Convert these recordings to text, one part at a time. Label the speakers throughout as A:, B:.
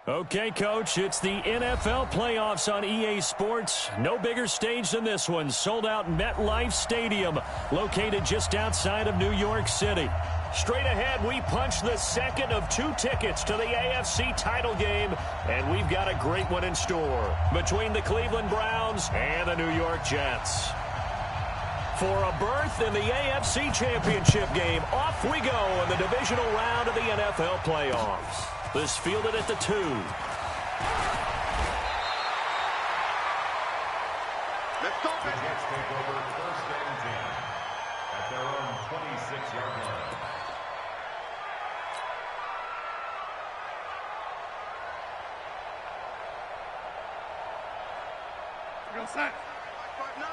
A: Okay, Coach, it's the NFL playoffs on EA Sports. No bigger stage than this one. Sold out MetLife Stadium, located just outside of New York City. Straight ahead, we punch the second of 2 tickets to the AFC title game, and we've got a great one in store between the Cleveland Browns and the New York Jets. For a berth in the AFC Championship game, off we go in the divisional round of the NFL playoffs. This fielded at the 2.
B: Let's go, baby.
C: Jets take over first and 10 at their own 26-yard line.
B: Go set. 5-9.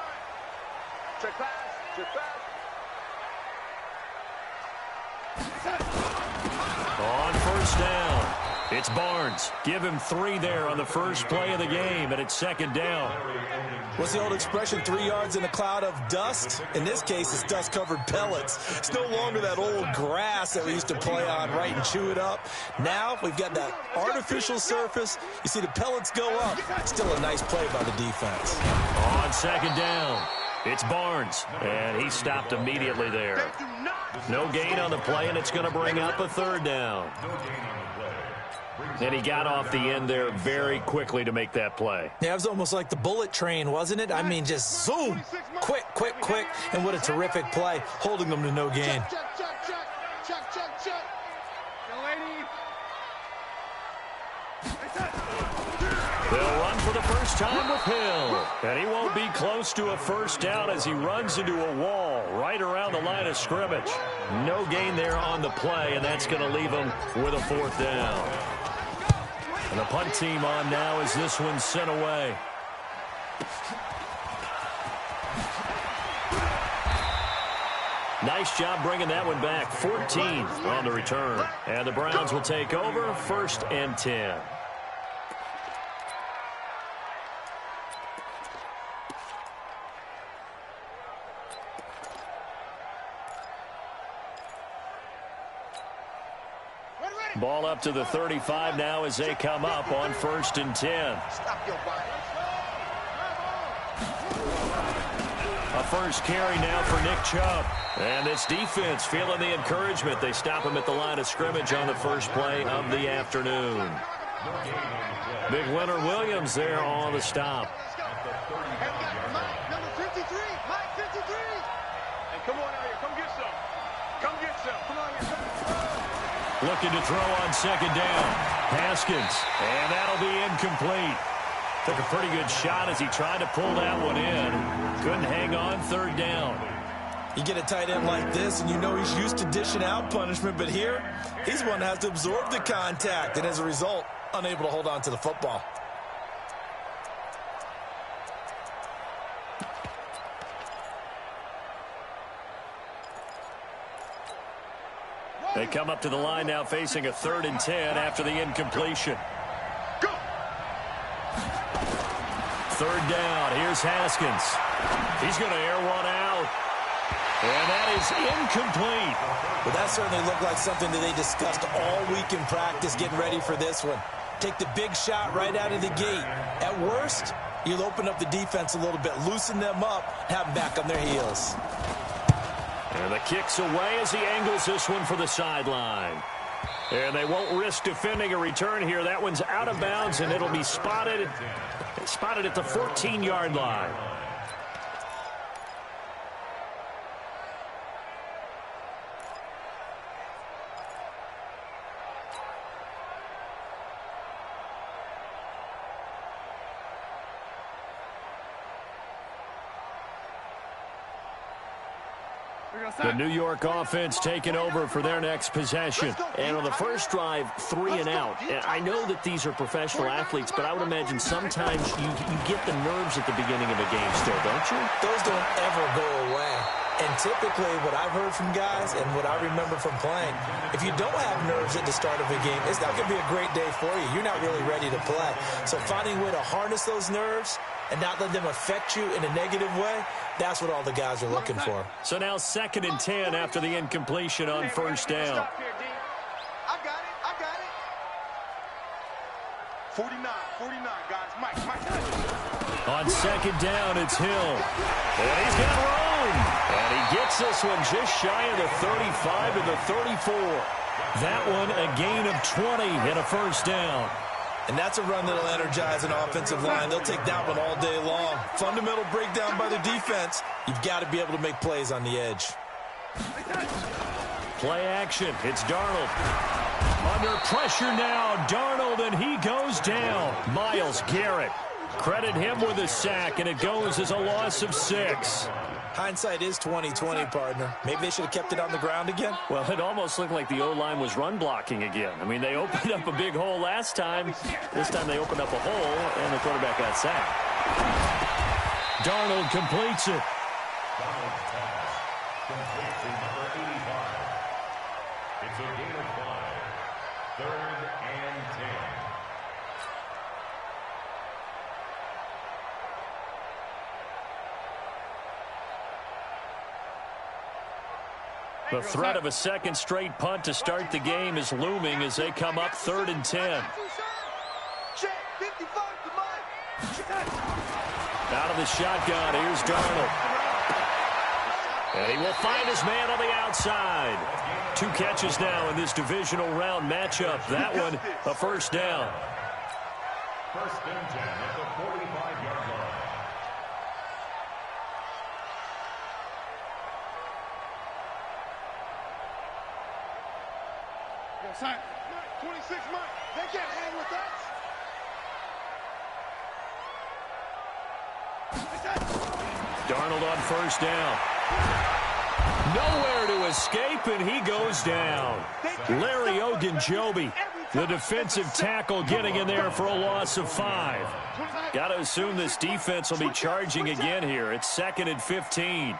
B: Check pass. Check pass.
A: On first down, it's Barnes. Give him 3 there on the first play of the game, and it's second down.
D: What's the old expression, 3 yards in a cloud of dust? In this case, it's dust-covered pellets. It's no longer that old grass that we used to play on, right, and chew it up. Now we've got that artificial surface. You see the pellets go up. Still a nice play by the defense.
A: On second down, it's Barnes, and he stopped immediately there. No gain on the play, and it's going to bring up a third down. And he got off the end there very quickly to make that play.
D: Yeah, it was almost like the bullet train, wasn't it? I mean, just zoom, quick, quick, quick, and what a terrific play, holding them to no gain.
A: They'll run for the first time with Hill. And he won't be close to a first down as he runs into a wall right around the line of scrimmage. No gain there on the play, and that's going to leave him with a 4th down. And the punt team on now as this one's sent away. Nice job bringing that one back. 14 on the return. And the Browns will take over 1st and 10. Ball up to the 35 now as they come up on 1st and 10. A first carry now for Nick Chubb. And this defense feeling the encouragement. They stop him at the line of scrimmage on the first play of the afternoon. Big winner Williams there on the stop.
B: Number 53, Mike 53. And come on out here, come get some. Come get some. Come on here.
A: Looking to throw on second down. Haskins. And that'll be incomplete. Took a pretty good shot as he tried to pull that one in. Couldn't hang on 3rd down.
D: You get a tight end like this, and you know he's used to dishing out punishment, but here, he's one that has to absorb the contact, and as a result, unable to hold on to the football.
A: They come up to the line now facing a 3rd and 10 after the incompletion.
B: Go.
A: 3rd down. Here's Haskins. He's going to air one out. And that is incomplete.
D: Well, that certainly looked like something that they discussed all week in practice getting ready for this one. Take the big shot right out of the gate. At worst, you'll open up the defense a little bit, loosen them up, have them back on their heels.
A: And the kick's away as he angles this one for the sideline. And they won't risk defending a return here. That one's out of bounds, and it'll be spotted at the 14-yard line. The New York offense taking over for their next possession. And on the first drive, 3 and out. And I know that these are professional athletes, but I would imagine sometimes you get the nerves at the beginning of a game still, don't you?
D: Those don't ever go away. And typically what I've heard from guys and what I remember from playing, if you don't have nerves at the start of a game, it's not going to be a great day for you. You're not really ready to play. So finding a way to harness those nerves and not let them affect you in a negative way, that's what all the guys are looking for.
A: So now 2nd and 10 after the incompletion on first down.
B: 49, guys. Mike.
A: On second down, it's Hill. And he's got room. And he gets this one just shy of the 35 to the 34. That one a gain of 20 and a first down.
D: And that's a run that'll energize an offensive line. They'll take that one all day long. Fundamental breakdown by the defense. You've got to be able to make plays on the edge.
A: Play action. It's Darnold. Under pressure now, Darnold, and he goes down. Myles Garrett. Credit him with a sack, and it goes as a loss of 6.
D: Hindsight is 20/20, partner. Maybe they should have kept it on the ground again.
A: Well, it almost looked like the O-line was run blocking again. I mean, they opened up a big hole last time. This time they opened up a hole, and the quarterback got sacked. Darnold completes it.
C: Darnold's pass completes to number 85. It's a gain of 5. 3rd and 10.
A: The threat of a second straight punt to start the game is looming as they come up 3rd and 10. Out of the shotgun, here's Darnold. And he will find his man on the outside. 2 catches now in this divisional round matchup. That one, a first down.
C: 1st and 10 at the 45-yard line.
B: Sign. 26 Mike. They can't hang with us.
A: Darnold on first down. Nowhere to escape, and he goes down. Larry Ogunjobi, the defensive tackle, getting in there for a loss of 5. Got to assume this defense will be charging again here. It's 2nd and 15.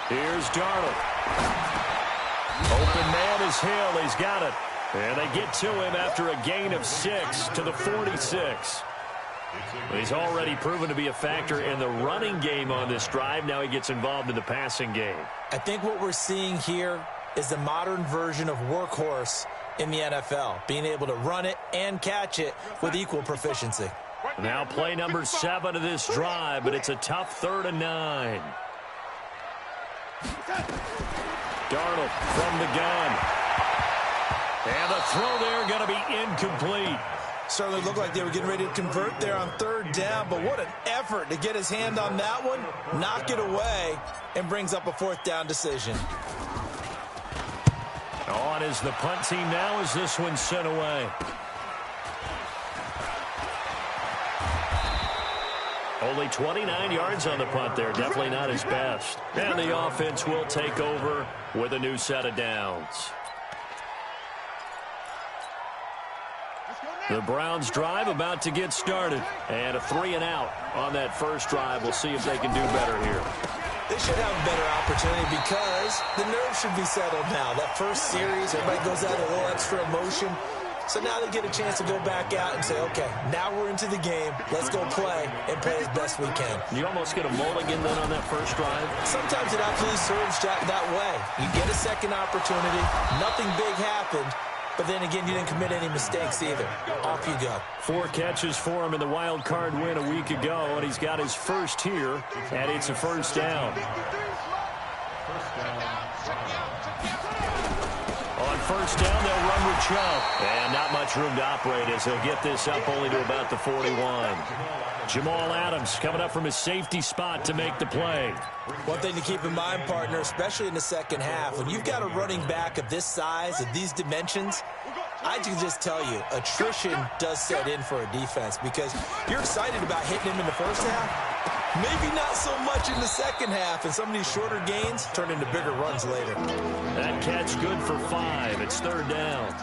A: Here's Darnold. Open man is Hill. He's got it. And they get to him after a gain of 6 to the 46. He's already proven to be a factor in the running game on this drive. Now he gets involved in the passing game.
D: I think what we're seeing here is the modern version of workhorse in the NFL, being able to run it and catch it with equal proficiency.
A: Now play number 7 of this drive, but it's a tough 3rd and 9. Darnold from the gun. And the throw there going to be incomplete.
D: Certainly looked like they were getting ready to convert there on 3rd down, but what an effort to get his hand on that one, knock it away, and brings up a 4th down decision.
A: On is the punt team now as this one's sent away. Only 29 yards on the punt there. Definitely not his best. And the offense will take over with a new set of downs. The Browns drive about to get started. And a 3 and out on that first drive. We'll see if they can do better here.
D: They should have a better opportunity because the nerves should be settled now. That first series, everybody goes out a little extra emotion. So now they get a chance to go back out and say, okay, now we're into the game. Let's go play and play as best we can.
A: You almost get a mulligan then on that first drive?
D: Sometimes it absolutely serves that way. You get a second opportunity. Nothing big happened. But then again, you didn't commit any mistakes either. Off you go.
A: 4 catches for him in the wild card win a week ago, and he's got his first here, and it's a first down. On first down, they'll run with Chubb. And not much room to operate as he'll get this up only to about the 41. Jamal Adams coming up from his safety spot to make the play.
D: One thing to keep in mind, partner, especially in the second half, when you've got a running back of this size, of these dimensions, I can just tell you, attrition does set in for a defense because you're excited about hitting him in the first half. Maybe not so much in the second half, and some of these shorter gains turn into bigger runs later.
A: That catch good for 5. It's 3rd down.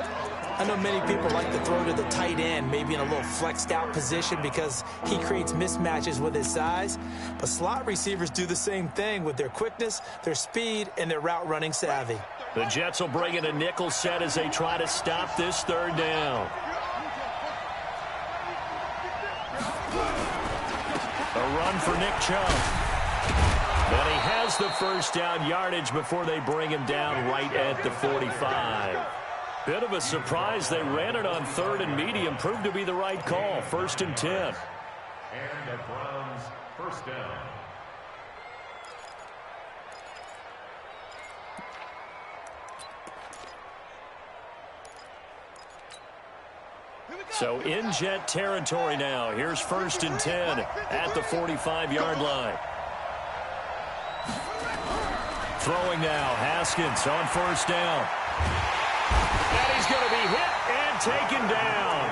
D: I know many people like to throw to the tight end, maybe in a little flexed out position because he creates mismatches with his size. But slot receivers do the same thing with their quickness, their speed, and their route running savvy.
A: The Jets will bring in a nickel set as they try to stop this 3rd down. A run for Nick Chubb. But he has the first down yardage before they bring him down right at the 45. Bit of a surprise. They ran it on 3rd and medium. Proved to be the right call. 1st and 10.
C: And the Browns first down.
A: So in Jet territory now. Here's 1st and 10 at the 45-yard line. Throwing now. Haskins on 1st down. And he's going to be hit and taken down.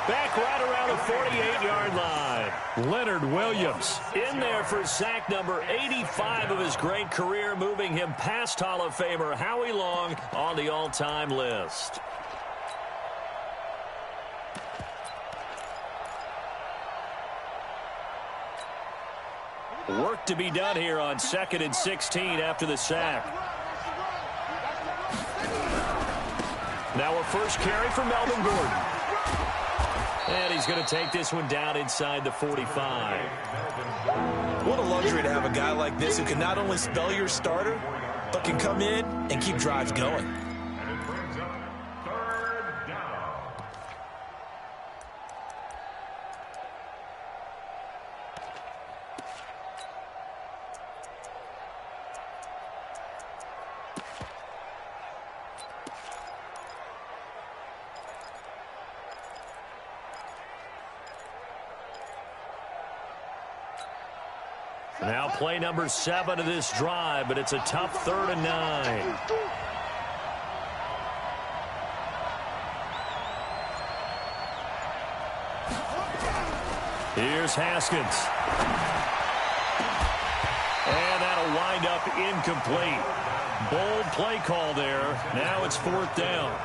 A: Back right around the 48-yard line. Leonard Williams in there for sack number 85 of his great career, moving him past Hall of Famer Howie Long on the all-time list. Work to be done here on 2nd and 16 after the sack. Now a first carry for Melvin Gordon. And he's going to take this one down inside the 45.
D: What a luxury to have a guy like this who can not only spell your starter, but can come in and keep drives going.
C: And it brings up 3rd down.
A: Now play number 7 of this drive, but it's a tough 3rd and 9. Here's Haskins. And that'll wind up incomplete. Bold play call there. Now it's 4th down.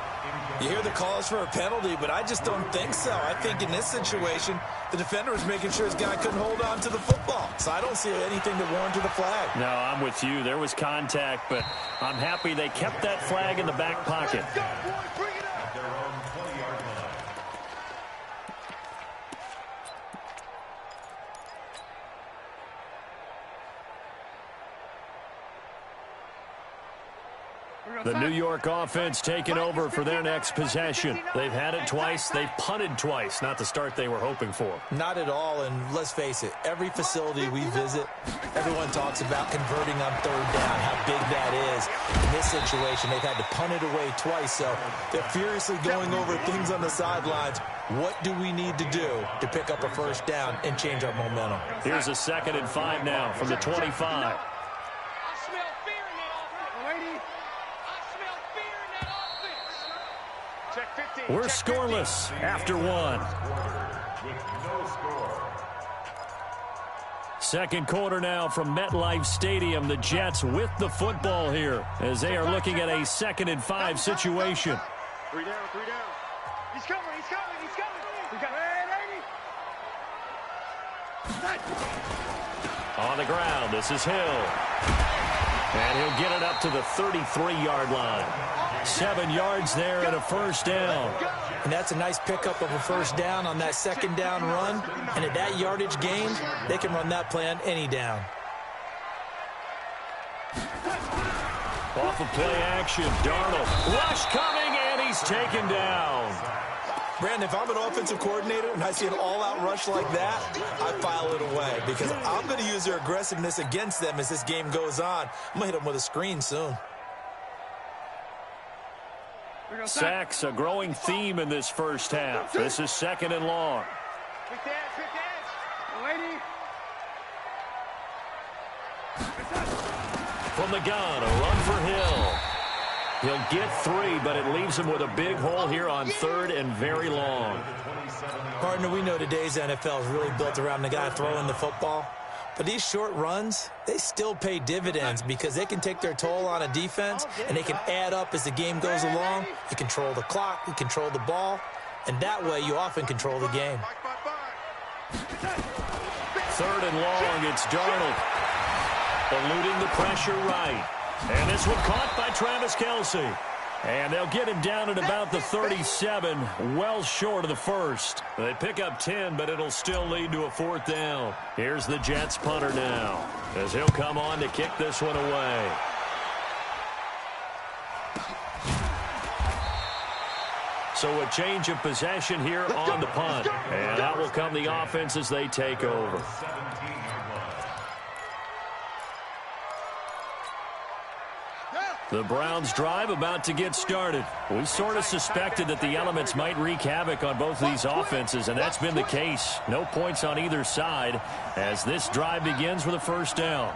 D: You hear the calls for a penalty, but I just don't think so. I think in this situation, the defender was making sure his guy couldn't hold on to the football. So I don't see anything to warrant to the flag.
A: No, I'm with you. There was contact, but I'm happy they kept that flag in the back pocket.
C: At their own 20-yard line.
A: The New York offense taking over for their next possession. They've had it twice. They've punted twice. Not the start they were hoping for.
D: Not at all, and let's face it, every facility we visit, everyone talks about converting on 3rd down, how big that is. In this situation, they've had to punt it away twice, so they're furiously going over things on the sidelines. What do we need to do to pick up a 1st down and change our momentum?
A: Here's a 2nd and 5 now from the 25. We're scoreless after 1.
C: With no score.
A: 2nd quarter now from MetLife Stadium. The Jets with the football here as they are looking at a 2nd and 5 situation.
B: 3 down, 3 down. He's coming, he's coming, he's coming. We got
A: On the ground, this is Hill. And he'll get it up to the 33-yard line. 7 yards there and a 1st down.
D: And that's a nice pickup of a 1st down on that 2nd down run. And at that yardage gain, they can run that play on any down.
A: Off of play action, Darnold. Rush coming, and he's taken down.
D: Brandon, if I'm an offensive coordinator and I see an all-out rush like that, I file it away because I'm going to use their aggressiveness against them as this game goes on. I'm going to hit them with a screen soon.
A: Sacks, a growing theme in this first half. This is 2nd and long.
B: Quick dash, lady.
A: From the gun, a run for Hill. He'll get 3, but it leaves him with a big hole here on 3rd and very long.
D: Partner, we know today's NFL is really built around the guy throwing the football. But these short runs, they still pay dividends because they can take their toll on a defense and they can add up as the game goes along. You control the clock, you control the ball, and that way you often control the game.
A: 3rd and long, it's Darnold. Eluding the pressure right. And this one caught by Travis Kelce. And they'll get him down at about the 37, well short of the 1st. They pick up 10, but it'll still lead to a 4th down. Here's the Jets punter now, as he'll come on to kick this one away. So a change of possession here on the punt. And out will come the offense as they take over. The Browns drive about to get started. We sort of suspected that the elements might wreak havoc on both of these offenses, and that's been the case. No points on either side as this drive begins with a first down.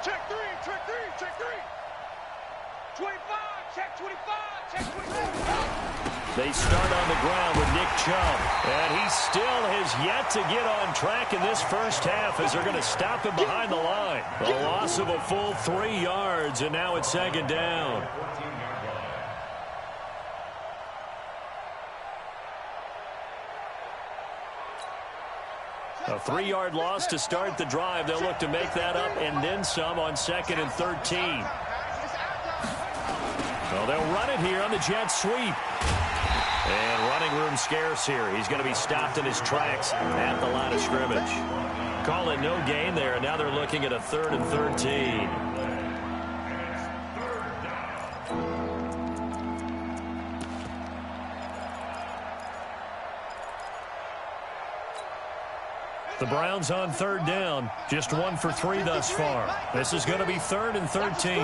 B: Check three, check three, check three. 25, check 25, check 25.
A: They start on the ground with Nick Chubb, and he still has yet to get on track in this first half as they're going to stop him behind the line. A loss of a full 3 yards, and now it's second down. A 3-yard loss to start the drive. They'll look to make that up and then some on 2nd and 13. Well, they'll run it here on the jet sweep. And running room scarce here. He's going to be stopped in his tracks at the line of scrimmage. Call it no gain there, and now they're looking at a 3rd and 13. The Browns on 3rd down. Just 1 for 3 thus far. This is going to be 3rd and 13.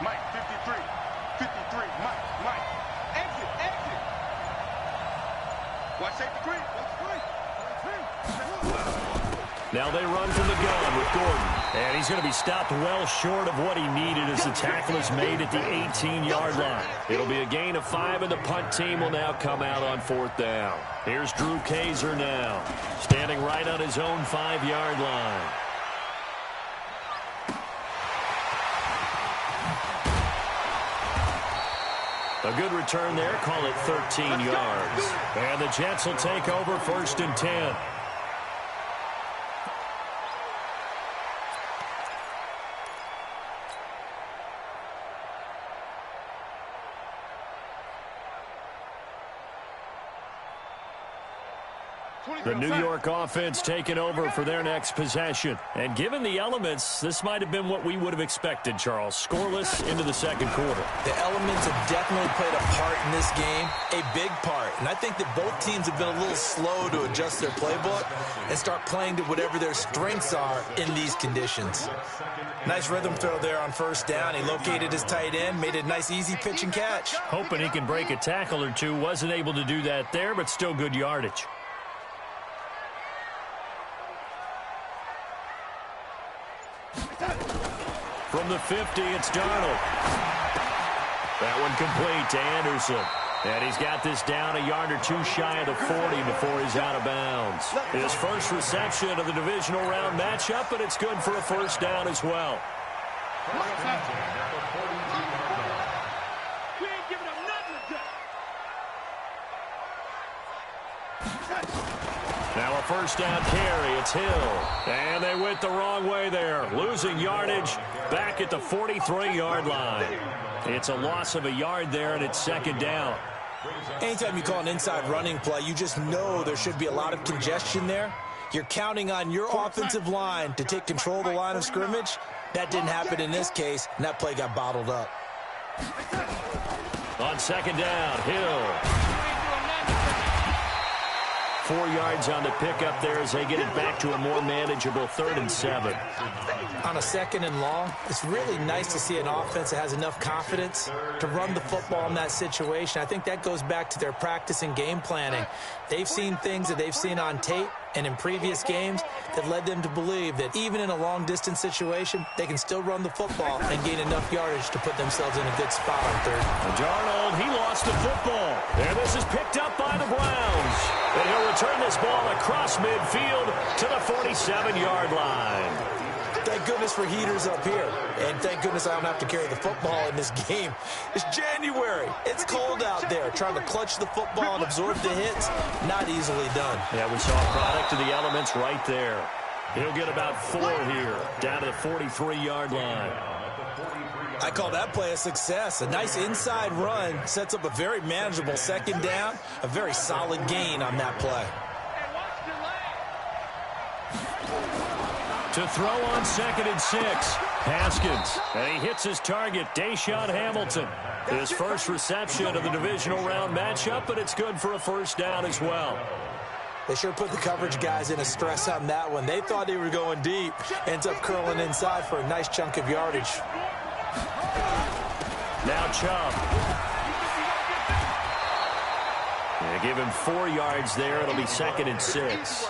B: Mike, 53. 53. Mike. Exit. Watch safety three.
A: Now they run from the gun with Gordon. And he's going to be stopped well short of what he needed as the tackle is made at the 18-yard line. It'll be a gain of 5, and the punt team will now come out on 4th down. Here's Drew Kaiser now, standing right on his own 5-yard line. A good return there, call it 13 yards. And the Jets will take over 1st and 10. The New York offense taking over for their next possession. And given the elements, this might have been what we would have expected, Charles. Scoreless into the 2nd quarter.
D: The elements have definitely played a part in this game, a big part. And I think that both teams have been a little slow to adjust their playbook and start playing to whatever their strengths are in these conditions. Nice rhythm throw there on 1st down. He located his tight end, made a nice easy pitch and catch.
A: Hoping he can break a tackle or two. Wasn't able to do that there, but still good yardage. From the 50, it's Darnold. That one complete to Anderson. And he's got this down a yard or 2 shy of the 40 before he's out of bounds. His first reception of the divisional round matchup, but it's good for a 1st down as well.
B: We ain't giving up nothing today.
A: Now a 1st down carry. It's Hill. And they went the wrong way there. Losing yardage back at the 43-yard line. It's a loss of a yard there, and it's 2nd down.
D: Anytime you call an inside running play, you just know there should be a lot of congestion there. You're counting on your offensive line to take control of the line of scrimmage. That didn't happen in this case, and that play got bottled up.
A: On 2nd down, Hill. 4 yards on the pickup there as they get it back to a more manageable 3rd and 7.
D: On a 2nd and long, it's really nice to see an offense that has enough confidence to run the football in that situation. I think that goes back to their practice and game planning. They've seen things that they've seen on tape and in previous games that led them to believe that even in a long-distance situation, they can still run the football and gain enough yardage to put themselves in a good spot on 3rd.
A: Darnold, he lost the football. And this is picked up by the Browns. And he'll return this ball across midfield to the 47-yard line.
D: Thank goodness for heaters up here. And thank goodness I don't have to carry the football in this game. It's January. It's cold out there. Trying to clutch the football and absorb the hits, not easily done.
A: Yeah, we saw a product of the elements right there. He'll get about 4 here, down to the 43-yard line.
D: I call that play a success. A nice inside run sets up a very manageable 2nd down, a very solid gain on that play.
A: To throw on 2nd and 6. Haskins, and he hits his target, Deshaun Hamilton. His first reception of the divisional round matchup, but it's good for a first down as well.
D: They sure put the coverage guys in a stress on that one. They thought they were going deep. Ends up curling inside for a nice chunk of yardage.
A: Now Chubb. They give him 4 yards there. It'll be 2nd and 6.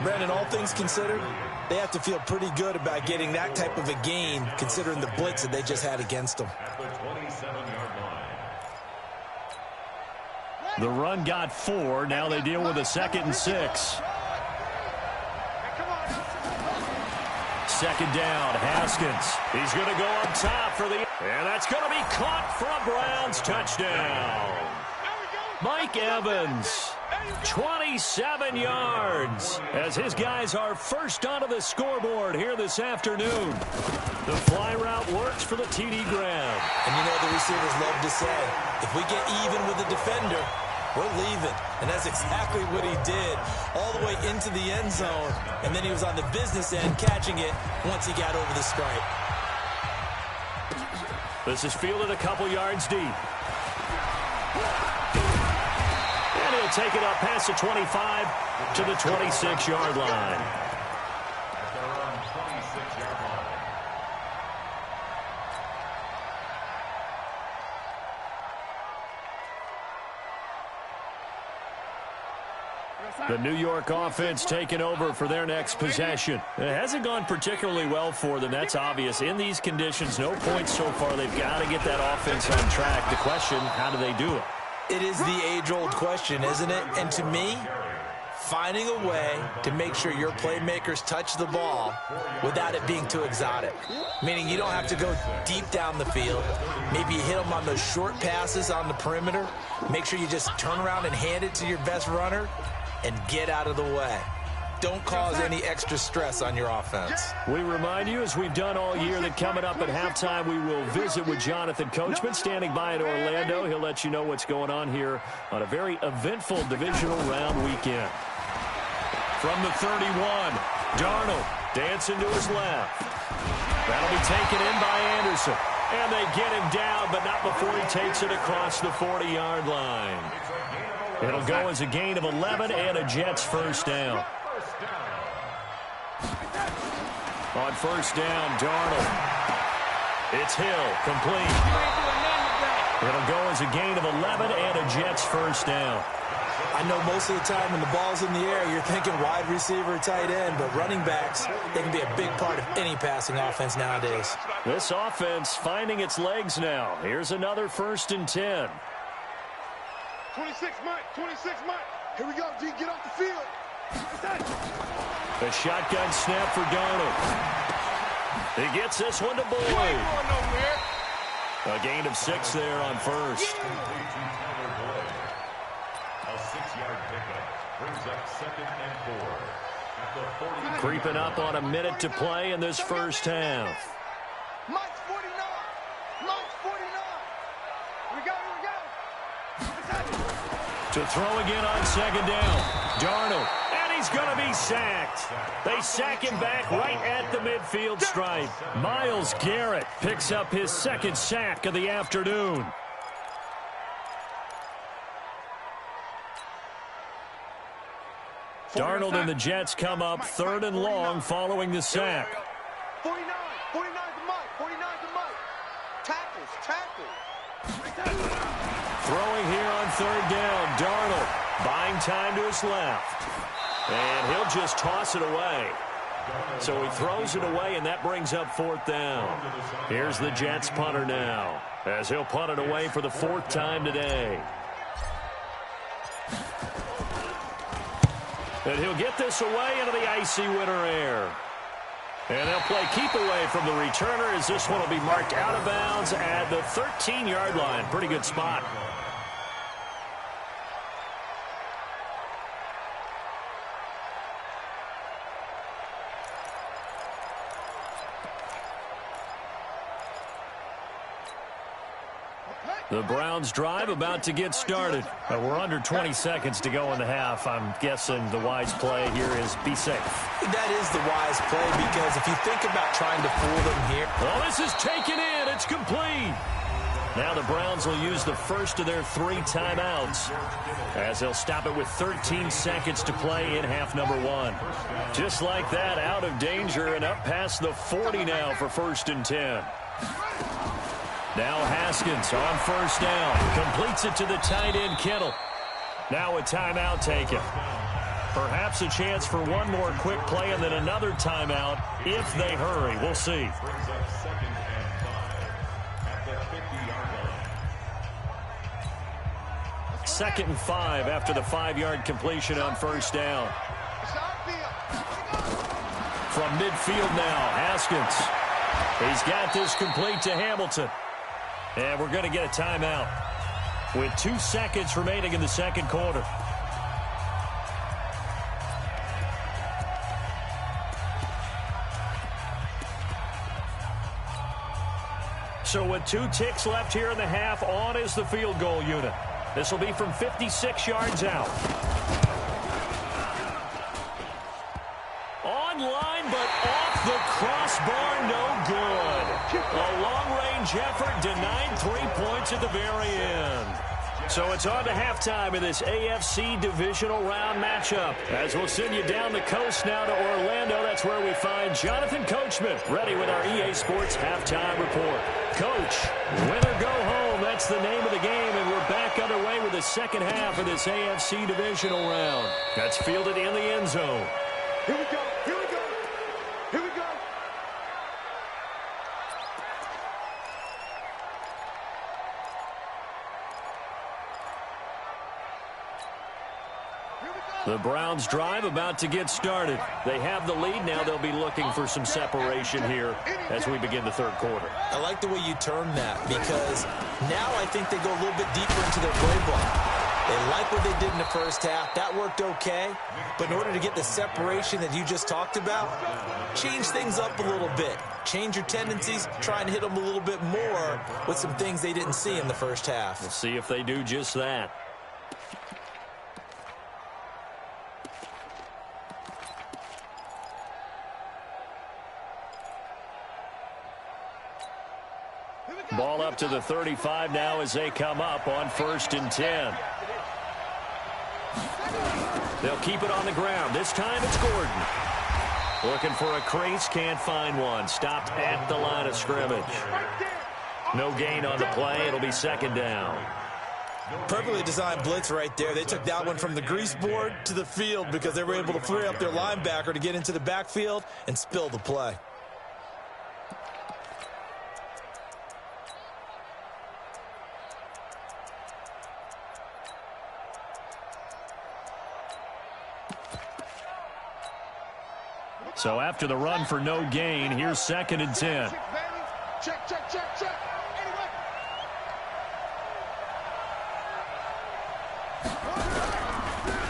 D: Brandon, all things considered, they have to feel pretty good about getting that type of a gain, considering the blitz that they just had against them.
A: The run got 4. Now they deal with a 2nd and 6. 2nd down, Haskins. He's going to go up top for the... And that's going to be caught for a Browns touchdown. Mike Evans, 27 yards, as his guys are first onto the scoreboard here this afternoon. The fly route works for the TD grab.
D: And you know the receivers love to say, if we get even with the defender, we're leaving. And that's exactly what he did, all the way into the end zone. And then he was on the business end catching it once he got over the stripe.
A: This is fielded a couple yards deep. And he'll take it up past the 25 to the 26-yard line. The New York offense taking over for their next possession. It hasn't gone particularly well for them. That's obvious. In these conditions, no points so far. They've got to get that offense on track. The question, how do they do it?
D: It is the age-old question, isn't it? And to me, finding a way to make sure your playmakers touch the ball without it being too exotic. Meaning you don't have to go deep down the field. Maybe you hit them on those short passes on the perimeter. Make sure you just turn around and hand it to your best runner and get out of the way. Don't cause any extra stress on your offense.
A: We remind you, as we've done all year, that coming up at halftime, we will visit with Jonathan Coachman standing by in Orlando. He'll let you know what's going on here on a very eventful divisional round weekend. From the 31, Darnold dancing to his left. That'll be taken in by Anderson. And they get him down, but not before he takes it across the 40-yard line. It'll go as a gain of 11 and a Jets first down. On first down, Darnold. It's Hill, complete. It'll go as a gain of 11 and a Jets first down.
D: I know most of the time when the ball's in the air, you're thinking wide receiver, tight end, but running backs, they can be a big part of any passing offense nowadays.
A: This offense finding its legs now. Here's another 1st and 10.
B: 26 Mike, 26 Mike. Here we go, G, get off the field.
A: A shotgun snap for Darnold. He gets this one to Boyd. A gain of 6 there on first.
C: A 6-yard pickup brings up 2nd and 4. At the 40.
A: Creeping up on a minute to play in this first half.
B: Mike's 49. Mike's 49. Here we go, here we go.
A: To throw again on 2nd down. Darnold. And he's going to be sacked. They sack him back right at the midfield stripe. Myles Garrett picks up his 2nd sack of the afternoon. Darnold and the Jets come up 3rd and long following the sack.
B: 49. 49 to Mike. 49 to Mike. Tackles. Tackles.
A: Throwing here on 3rd down. Darnold buying time to his left. And he'll just toss it away. So he throws it away, and that brings up 4th down. Here's the Jets punter now, as he'll punt it away for the 4th time today. And he'll get this away into the icy winter air. And they'll play keep away from the returner, as this one will be marked out of bounds at the 13-yard line. Pretty good spot. The Browns drive about to get started. We're under 20 seconds to go in the half. I'm guessing the wise play here is be safe.
D: That is the wise play because if you think about trying to fool them here.
A: Well, this is taken in. It's complete. Now the Browns will use the first of their 3 timeouts as they'll stop it with 13 seconds to play in half number 1. Just like that, out of danger and up past the 40 now for 1st and 10. Now Haskins on first down. Completes it to the tight end, Kittle. Now a timeout taken. Perhaps a chance for one more quick play and then another timeout if they hurry. We'll see. Second and 5 after the 5-yard completion on first down. From midfield now, Haskins. He's got this complete to Hamilton. And we're going to get a timeout with 2 seconds remaining in the second quarter. So with 2 ticks left here in the half, on is the field goal unit. This will be from 56 yards out. Online, but off the crossbar, no good. A long-range effort denied 3 points at the very end. So it's on to halftime in this AFC divisional round matchup. As we'll send you down the coast now to Orlando, that's where we find Jonathan Coachman, ready with our EA Sports halftime report. Coach, win or go home, that's the name of the game, and we're back underway with the second half of this AFC divisional round. That's fielded in the end zone.
B: Here we go. Here we go. Here we go.
A: The Browns drive about to get started. They have the lead. Now they'll be looking for some separation here as we begin the third quarter.
D: I like the way you term that because now I think they go a little bit deeper into their playbook. They like what they did in the first half. That worked okay. But in order to get the separation that you just talked about, change things up a little bit. Change your tendencies, try and hit them a little bit more with some things they didn't see in the first half.
A: We'll see if they do just that. Ball up to the 35 now as they come up on 1st and 10. They'll keep it on the ground. This time it's Gordon. Looking for a crease, can't find one. Stopped at the line of scrimmage. No gain on the play. It'll be second down.
D: Perfectly designed blitz right there. They took that one from the grease board to the field because they were able to free up their linebacker to get into the backfield and spill the play.
A: So after the run for no gain, here's 2nd and 10.
B: Check, check, check, check. Anyway.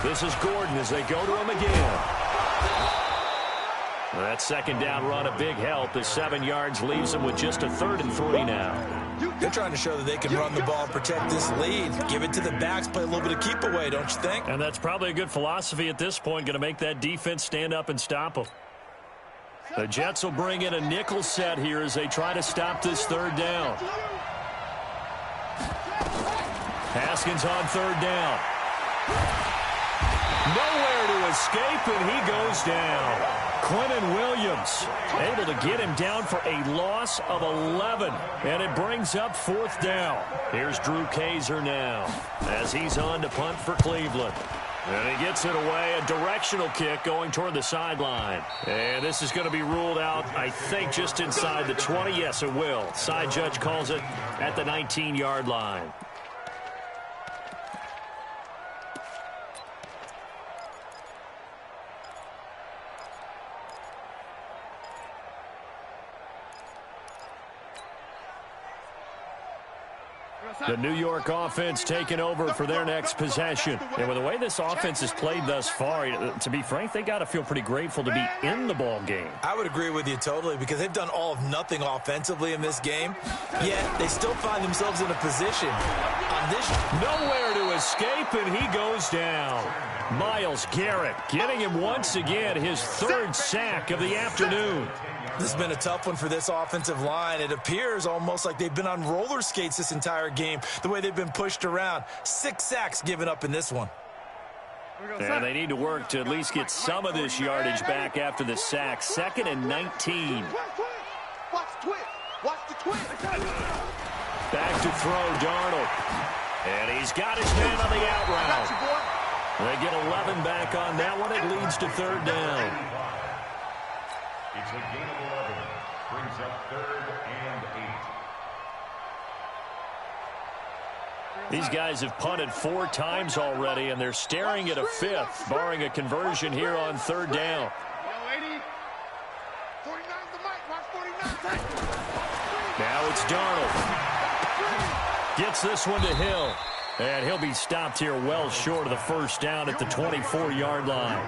A: This is Gordon as they go to him again. That second down run a big help as 7 yards leaves them with just a 3rd and 3 now.
D: They're trying to show that they can run the ball and protect this lead. Give it to the backs, play a little bit of keep away, don't you think?
A: And that's probably a good philosophy at this point, going to make that defense stand up and stop them. The Jets will bring in a nickel set here as they try to stop this 3rd down. Haskins on 3rd down. Nowhere to escape, and he goes down. Quinnen Williams able to get him down for a loss of 11, and it brings up 4th down. Here's Drew Kaiser now as he's on to punt for Cleveland. And he gets it away, a directional kick going toward the sideline. And this is going to be ruled out, I think, just inside the 20. Yes, it will. Side judge calls it at the 19-yard line. The New York offense taking over for their next possession. And with the way this offense has played thus far, to be frank, they got to feel pretty grateful to be in the ball game.
D: I would agree with you totally because they've done all of nothing offensively in this game, yet they still find themselves in a position on this.
A: Nowhere to escape, and he goes down. Myles Garrett getting him once again his third sack of the afternoon.
D: This has been a tough one for this offensive line. It appears almost like they've been on roller skates this entire game, the way they've been pushed around. 6 sacks given up in this one.
A: And they need to work to at least get some of this yardage back after the sack. 2nd and 19.
B: Watch the twist.
A: Back to throw, Darnold. And he's got his man on the out route. They get 11 back on that one. It leads to 3rd down.
C: It's a gain of 11. Brings up 3rd and 8.
A: These guys have punted 4 times already, and they're staring at a 5th, barring a conversion here on 3rd down. Now it's Darnold. Gets this one to Hill. And he'll be stopped here well short of the 1st down at the 24-yard line.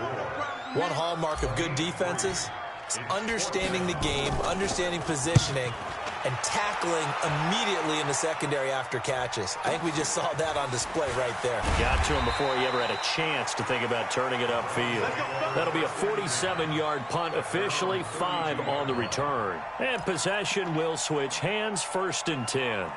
D: One hallmark of good defenses is understanding the game, understanding positioning, and tackling immediately in the secondary after catches. I think we just saw that on display right there.
A: Got to him before he ever had a chance to think about turning it upfield. That'll be a 47-yard punt officially, 5 on the return. And possession will switch hands, 1st and 10.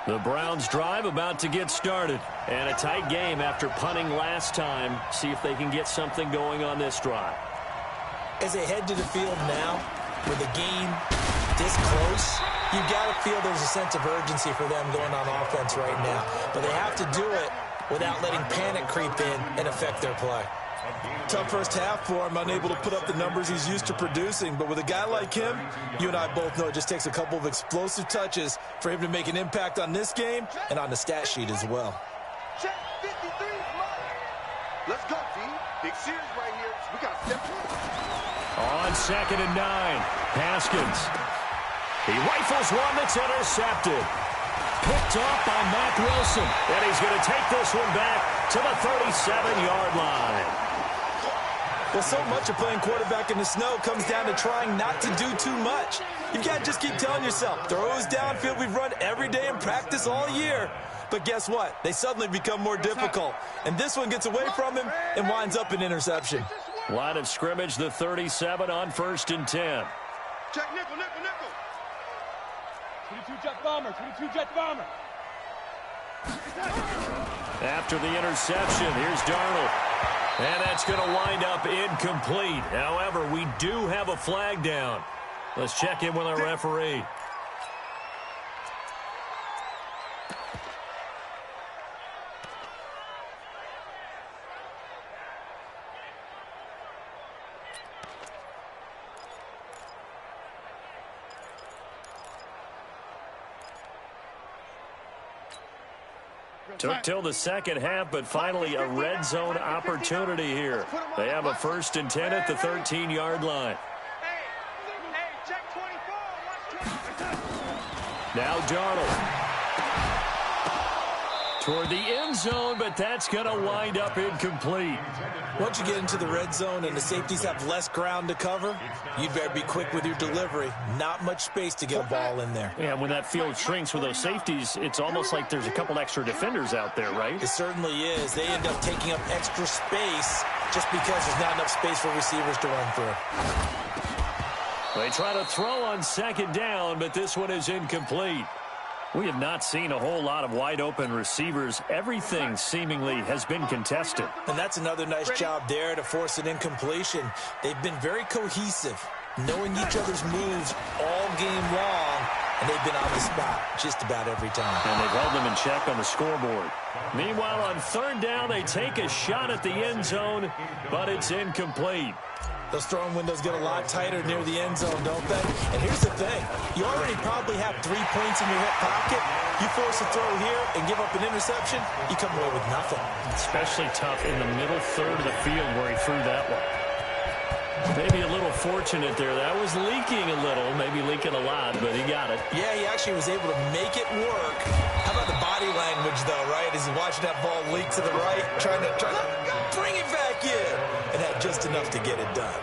A: The Browns drive about to get started. And a tight game after punting last time. See if they can get something going on this drive.
D: As they head to the field now, with the game this close, you've got to feel there's a sense of urgency for them going on offense right now. But they have to do it without letting panic creep in and affect their play. Tough first half for him, unable to put up the numbers he's used to producing. But with a guy like him, you and I both know it just takes a couple of explosive touches for him to make an impact on this game and on the stat sheet as well.
B: Check 53. Let's go, team. Big series right here. We got to step
A: On 2nd and 9, Haskins. He rifles one that's intercepted. Picked off by Mack Wilson. And he's going to take this one back to the 37-yard line.
D: Well, so much of playing quarterback in the snow comes down to trying not to do too much. You've got to just keep telling yourself, throws downfield we've run every day in practice all year. But guess what? They suddenly become more difficult. And this one gets away from him and winds up an interception.
A: Line of scrimmage, the 37 on 1st and 10.
B: Check nickel.
E: 22 jet bomber.
A: After the interception, here's Darnold. And that's going to wind up incomplete. However, we do have a flag down. Let's check in with our referee. Took till the 2nd half, but finally a red zone opportunity here. They have a 1st and 10 at the 13-yard line.
B: Hey, check 24.
A: Now Darnold. Toward the end zone, but that's going to wind up incomplete.
D: Once you get into the red zone and the safeties have less ground to cover, you'd better be quick with your delivery. Not much space to get a ball in there.
A: Yeah, when that field shrinks with those safeties, it's almost like there's a couple extra defenders out there, right?
D: It certainly is. They end up taking up extra space just because there's not enough space for receivers to run through.
A: They try to throw on 2nd down, but this one is incomplete. We have not seen a whole lot of wide-open receivers. Everything seemingly has been contested.
D: And that's another nice job there to force an incompletion. They've been very cohesive, knowing each other's moves all game long, and they've been on the spot just about every time.
A: And they've held them in check on the scoreboard. Meanwhile, on 3rd down, they take a shot at the end zone, but it's incomplete.
D: Those throwing windows get a lot tighter near the end zone, don't they? And here's the thing. You already probably have 3 points in your hip pocket, You force a throw here and give up an interception, you come away with nothing.
A: Especially tough in the middle third of the field where he threw that one. Maybe a little fortunate there. That was leaking a little, maybe leaking a lot, but he got it.
D: Yeah, he actually was able to make it work. How about the body language, though, right? As he's watching that ball leak to the right, trying to bring it back in, and had just enough to get it done.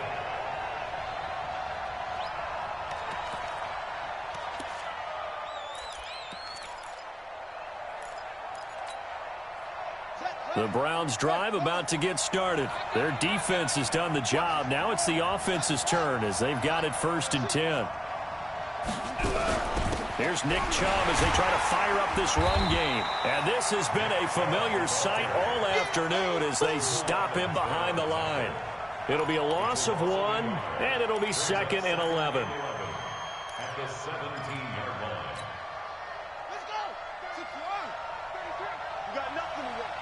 A: The Browns drive about to get started. Their defense has done the job. Now it's the offense's turn as they've got it 1st and 10. Here's Nick Chubb as they try to fire up this run game. And this has been a familiar sight all afternoon as they stop him behind the line. It'll be a loss of 1, and it'll be 2nd and 11.
C: At the 17-yard line.
B: Let's go. 61. 33. You got nothing to work.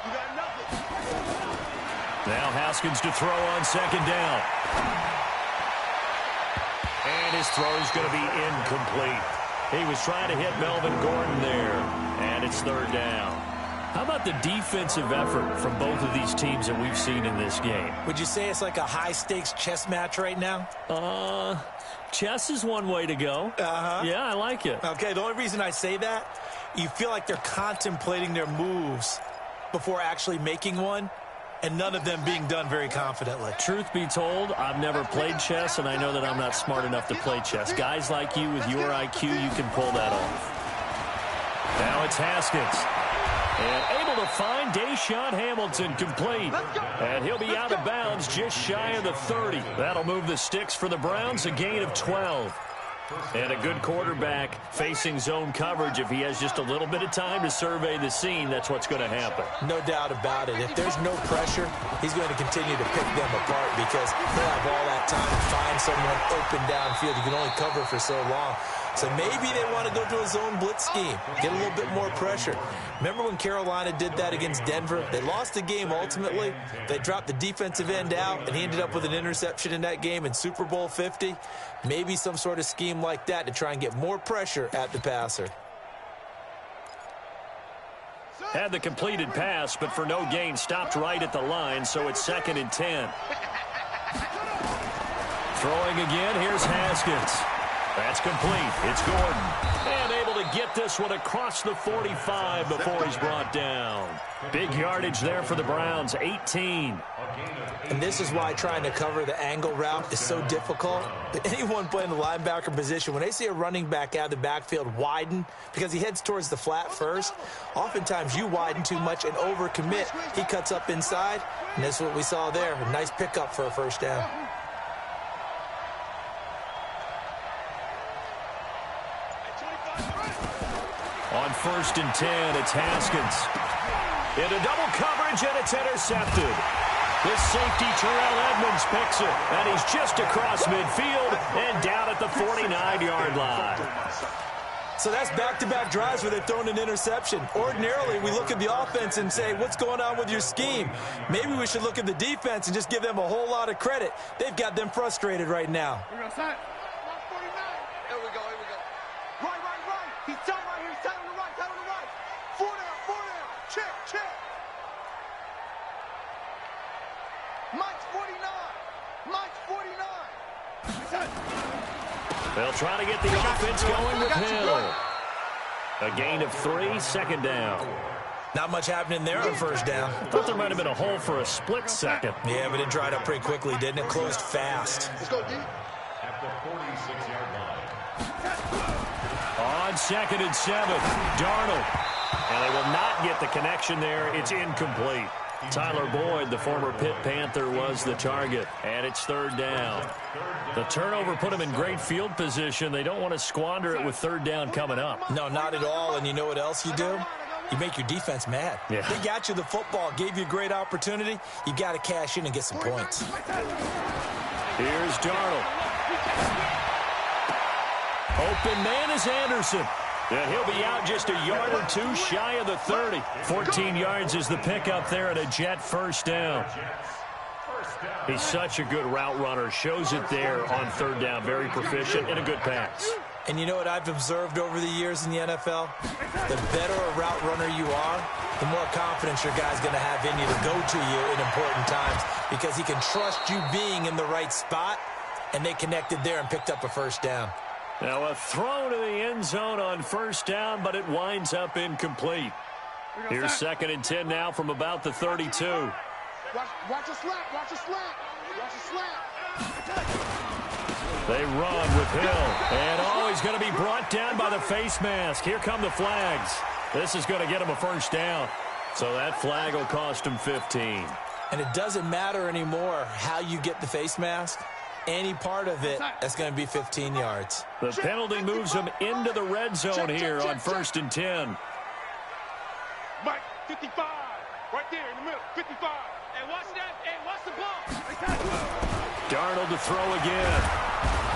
B: You got nothing.
A: Now Haskins to throw on 2nd down. And his throw is going to be incomplete. He was trying to hit Melvin Gordon there, and it's 3rd down. How about the defensive effort from both of these teams that we've seen in this game?
D: Would you say it's like a high-stakes chess match right now?
A: Chess is one way to go. Yeah, I like it.
D: Okay, the only reason I say that, you feel like they're contemplating their moves before actually making one, and none of them being done very confidently.
A: Truth be told, I've never played chess, and I know that I'm not smart enough to play chess. Guys like you with your IQ, you can pull that off. Now it's Haskins. And able to find Deshaun Hamilton complete. And he'll be out of bounds just shy of the 30. That'll move the sticks for the Browns, a gain of 12. And a good quarterback facing zone coverage. If he has just a little bit of time to survey the scene, that's what's going to happen.
D: No doubt about it. If there's no pressure, he's going to continue to pick them apart because he'll have all that time to find someone open downfield. You can only cover for so long. So maybe they want to go to a zone blitz scheme, get a little bit more pressure. Remember when Carolina did that against Denver? They lost the game ultimately. They dropped the defensive end out, and he ended up with an interception in that game in Super Bowl 50. Maybe some sort of scheme like that to try and get more pressure at the passer.
A: Had the completed pass, but for no gain, stopped right at the line, so it's 2nd and 10. Throwing again, here's Haskins. That's complete. It's Gordon. And able to get this one across the 45 before he's brought down. Big yardage there for the Browns, 18.
D: And this is why trying to cover the angle route is so difficult. Anyone playing the linebacker position, when they see a running back out of the backfield widen, because he heads towards the flat first, oftentimes you widen too much and overcommit. He cuts up inside, and that's what we saw there. A nice pickup for a 1st down.
A: On 1st and 10, it's Haskins. Into double coverage, and it's intercepted. This safety, Terrell Edmonds, picks it, and he's just across midfield and down at the 49-yard line.
D: So that's back-to-back drives where they've thrown an interception. Ordinarily, we look at the offense and say, what's going on with your scheme? Maybe we should look at the defense and just give them a whole lot of credit. They've got them frustrated right now.
B: Here we go. Here we go. Right. He's tight right here. He's tight on the right. 4 down. Check. Mike's 49.
A: They'll try to get the offense going with Hill. A gain of 3, 2nd down.
D: Not much happening there on 1st down.
A: Thought there might have been a hole for a split second.
D: Yeah, but it dried up pretty quickly, didn't it? Closed fast.
B: Let's go, D.
C: At the 46-yard line.
A: On 2nd and 7, Darnold. And they will not get the connection there. It's incomplete. Tyler Boyd, the former Pitt Panther, was the target. And it's 3rd down. The turnover put them in great field position. They don't want to squander it with 3rd down coming up.
D: No, not at all. And you know what else you do? You make your defense mad.
A: Yeah.
D: They got you the football, gave you a great opportunity. You got to cash in and get some points.
A: Here's Darnold. Open man is Anderson. And he'll be out just a yard or 2 shy of the 30. 14 yards is the pickup there at a Jet 1st down. He's such a good route runner. Shows it there on 3rd down. Very proficient and a good pass.
D: And you know what I've observed over the years in the NFL? The better a route runner you are, the more confidence your guy's going to have in you to go to you in important times because he can trust you being in the right spot, and they connected there and picked up a first down.
A: Now a throw to the end zone on first down, but it winds up incomplete. Here's 2nd and 10 now from about the 32.
B: Watch a slap, watch a slap, watch a slap.
A: They run with Hill. And he's going to be brought down by the face mask. Here come the flags. This is going to get him a first down. So that flag will cost him 15.
D: And it doesn't matter anymore how you get the face mask. Any part of it, that's going to be 15 yards.
A: The penalty moves him into the red zone here on 1st and 10.
B: Mike, 55. Right there in the middle, 55. Hey, watch that. Hey, watch the ball.
A: Darnold to throw again.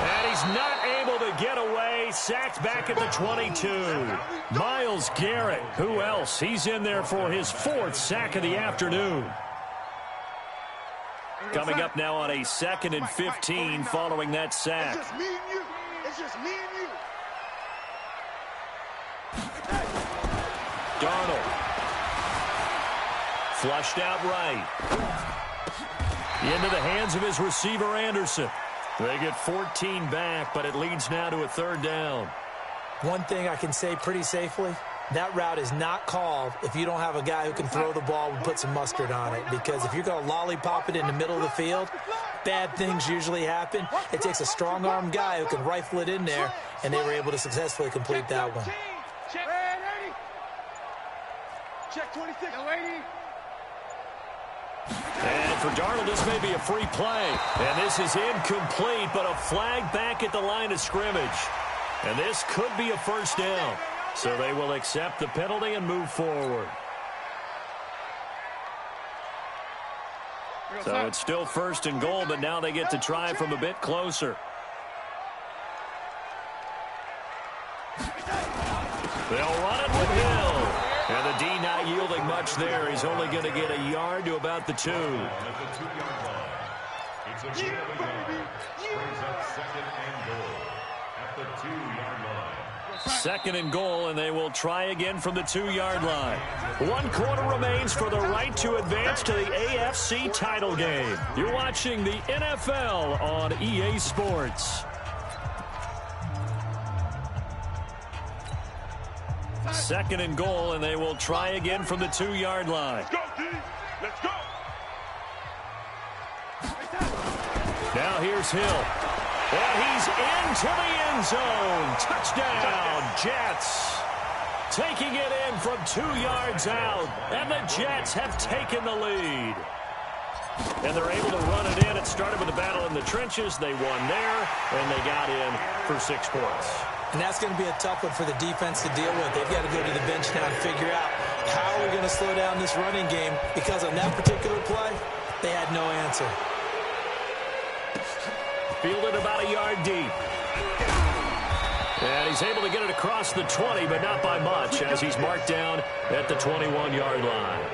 A: And he's not able to get away. Sacked back at the 22. Myles Garrett. Who else? He's in there for his 4th sack of the afternoon. Coming up now on a 2nd and 15 following that sack.
B: It's just me and you. It's just me and you.
A: Darnold. Flushed out right. Into the hands of his receiver, Anderson. They get 14 back, but it leads now to a 3rd down.
D: One thing I can say pretty safely, that route is not called if you don't have a guy who can throw the ball and put some mustard on it. Because if you're going to lollipop it in the middle of the field, bad things usually happen. It takes a strong-armed guy who can rifle it in there, and they were able to successfully complete that one.
B: Check 26.
A: And for Darnold, this may be a free play. And this is incomplete, but a flag back at the line of scrimmage. And this could be a first down. So they will accept the penalty and move forward. So it's still 1st and goal, but now they get to try from a bit closer. They'll run it with Hill. And the D not yielding much there. He's only going to get a yard to about the 2.
C: It's a 2-yard line. It's a gain of a yard. Brings up 2nd and goal at the 2-yard line.
A: 2nd and goal, and they will try again from the 2-yard line. 1 quarter remains for the right to advance to the AFC title game. You're watching the NFL on EA Sports. 2nd and goal, and they will try again from the 2-yard line.
B: Let's go, D. Let's go.
A: Now here's Hill. And he's into the end zone. Touchdown, Jets. Taking it in from 2 yards out. And the Jets have taken the lead. And they're able to run it in. It started with a battle in the trenches. They won there, and they got in for 6 points.
D: And that's going to be a tough one for the defense to deal with. They've got to go to the bench now and figure out how are we going to slow down this running game, because on that particular play, they had no answer.
A: Fielded about a yard deep. And he's able to get it across the 20, but not by much, as he's marked down at the 21-yard line.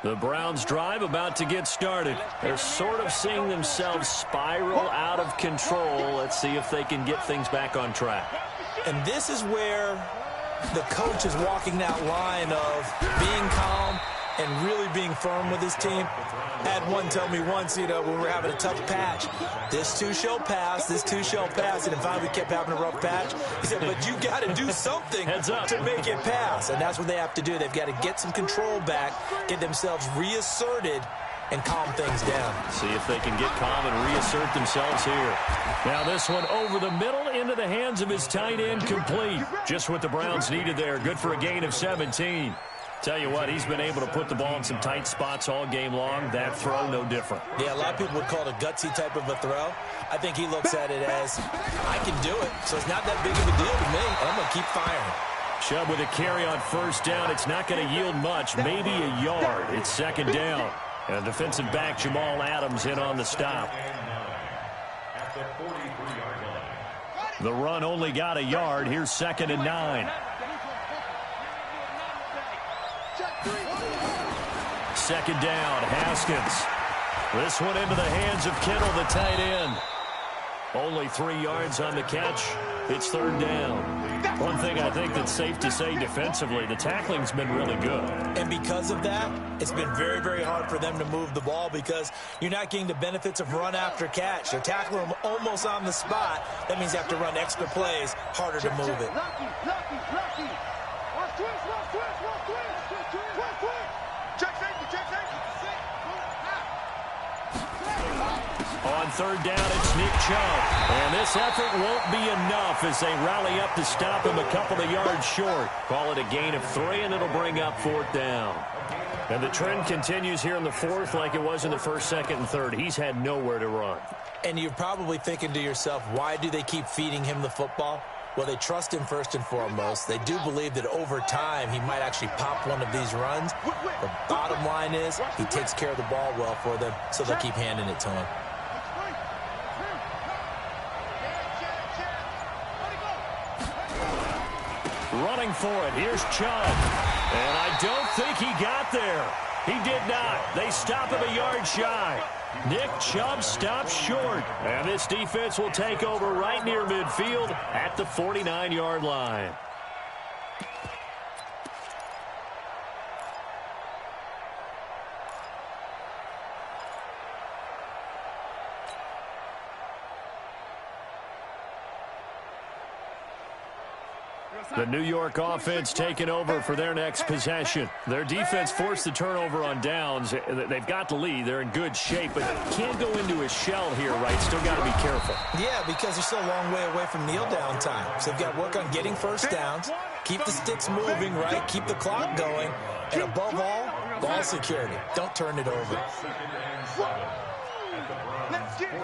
A: The Browns drive about to get started. They're sort of seeing themselves spiral out of control. Let's see if they can get things back on track.
D: And this is where the coach is walking that line of being calm and really being firm with his team. I had one tell me once, when we were having a tough patch, this too shall pass, this too shall pass. And finally we kept having a rough patch. He said, but you got to do something to make it pass. And that's what they have to do. They've got to get some control back, get themselves reasserted, and calm things down.
A: See if they can get calm and reassert themselves here. Now this one over the middle into the hands of his tight end, complete. Just what the Browns needed there. Good for a gain of 17. Tell you what, he's been able to put the ball in some tight spots all game long. That throw, no different.
D: Yeah, a lot of people would call it a gutsy type of a throw. I think he looks at it as, I can do it, so it's not that big of a deal to me, and I'm going to keep firing.
A: Chubb with a carry on first down. It's not going to yield much, maybe a yard. It's 2nd down. And defensive back Jamal Adams in on the stop.
C: at the 43-yard line.
A: The run only got a yard. Here's 2nd and 9. Second down, Haskins. This one into the hands of Kittle, the tight end. Only 3 yards on the catch. It's 3rd down. One thing I think that's safe to say defensively, the tackling's been really good.
D: And because of that, it's been very, very hard for them to move the ball because you're not getting the benefits of run after catch. They're tackling them almost on the spot. That means you have to run extra plays, harder to move it.
A: On 3rd down, it's Nick Chubb. And this effort won't be enough as they rally up to stop him a couple of yards short. Call it a gain of 3, and it'll bring up 4th down. And the trend continues here in the 4th like it was in the 1st, 2nd, and 3rd. He's had nowhere to run.
D: And you're probably thinking to yourself, why do they keep feeding him the football? Well, they trust him first and foremost. They do believe that over time he might actually pop one of these runs. The bottom line is he takes care of the ball well for them, so they'll keep handing it to him.
A: Running for it. Here's Chubb. And I don't think he got there. He did not. They stop him a yard shy. Nick Chubb stops short. And this defense will take over right near midfield at the 49-yard line. The New York offense taking over for their next possession. Their defense forced the turnover on downs. They've got the lead. They're in good shape, but can't go into a shell here, right? Still got to be careful.
D: Yeah, because they're still a long way away from kneel down time. So they've got to work on getting first downs, keep the sticks moving, right? Keep the clock going. And above all, ball security. Don't turn it over.
B: Let's get it.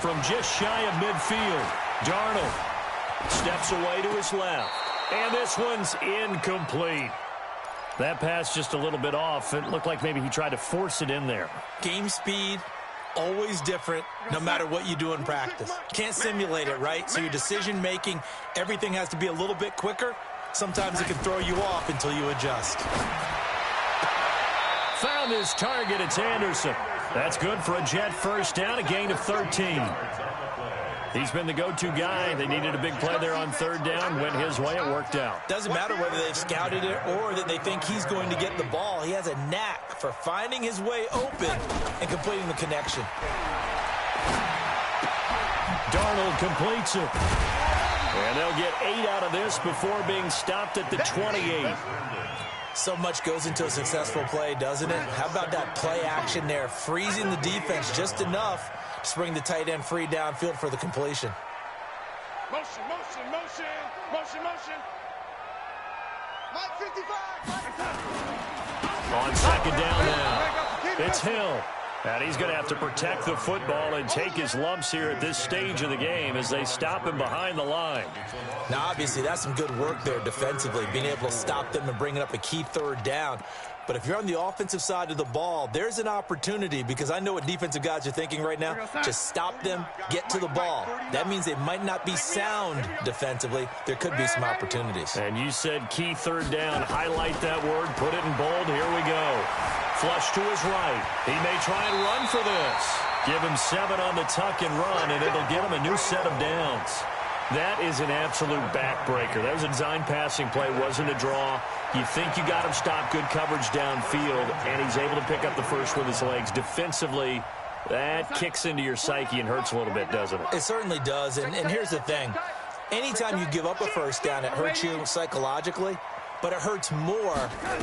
A: From just shy of midfield, Darnold steps away to his left. And this one's incomplete. That pass just a little bit off. It looked like maybe he tried to force it in there.
D: Game speed, always different, no matter what you do in practice. Can't simulate it, right? So your decision-making, everything has to be a little bit quicker. Sometimes it can throw you off until you adjust.
A: Found his target. It's Anderson. That's good for a Jet first down, a gain of 13. He's been the go-to guy. They needed a big play there on 3rd down. Went his way. It worked out.
D: Doesn't matter whether they've scouted it or that they think he's going to get the ball. He has a knack for finding his way open and completing the connection.
A: Darnold completes it. And they'll get 8 out of this before being stopped at the 28.
D: So much goes into a successful play, doesn't it? How about that play action there, freezing the defense just enough to bring the tight end free downfield for the completion.
B: Motion, motion, motion, motion, motion. Mike 55.
A: On 2nd down now, it's Hill. And he's going to have to protect the football and take his lumps here at this stage of the game as they stop him behind the line.
D: Now, obviously, that's some good work there defensively, being able to stop them and bringing up a key 3rd down. But if you're on the offensive side of the ball, there's an opportunity, because I know what defensive guys are thinking right now. Just stop them, get to the ball. That means they might not be sound defensively. There could be some opportunities.
A: And you said key 3rd down. Highlight that word. Put it in bold. Here we go. Flush to his right. He may try and run for this. Give him 7 on the tuck and run, and it'll get him a new set of downs. That is an absolute backbreaker. That was a design passing play. Wasn't a draw. You think you got him stopped, good coverage downfield, and he's able to pick up the first with his legs. Defensively, that kicks into your psyche and hurts a little bit, doesn't it?
D: It certainly does, and here's the thing. Anytime you give up a first down, it hurts you psychologically. But it hurts more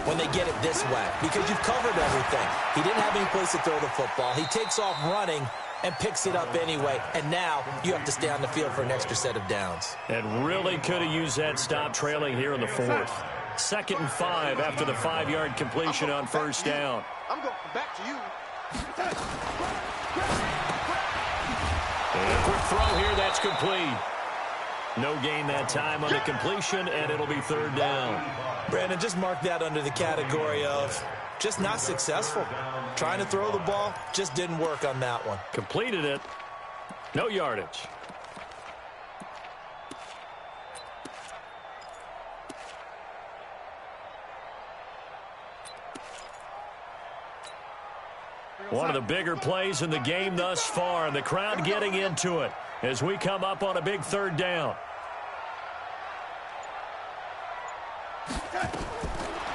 D: when they get it this way because you've covered everything. He didn't have any place to throw the football. He takes off running and picks it up anyway. And now you have to stay on the field for an extra set of downs.
A: And really could have used that stop trailing here in the 4th. 2nd and 5 after the 5-yard completion on 1st down.
B: I'm going back to you.
A: And a quick throw here. That's complete. No gain that time on the completion, and it'll be 3rd down.
D: Brandon, just mark that under the category of just not successful. Trying to throw the ball just didn't work on that one.
A: Completed it. No yardage. One of the bigger plays in the game thus far, and the crowd getting into it as we come up on a big third down.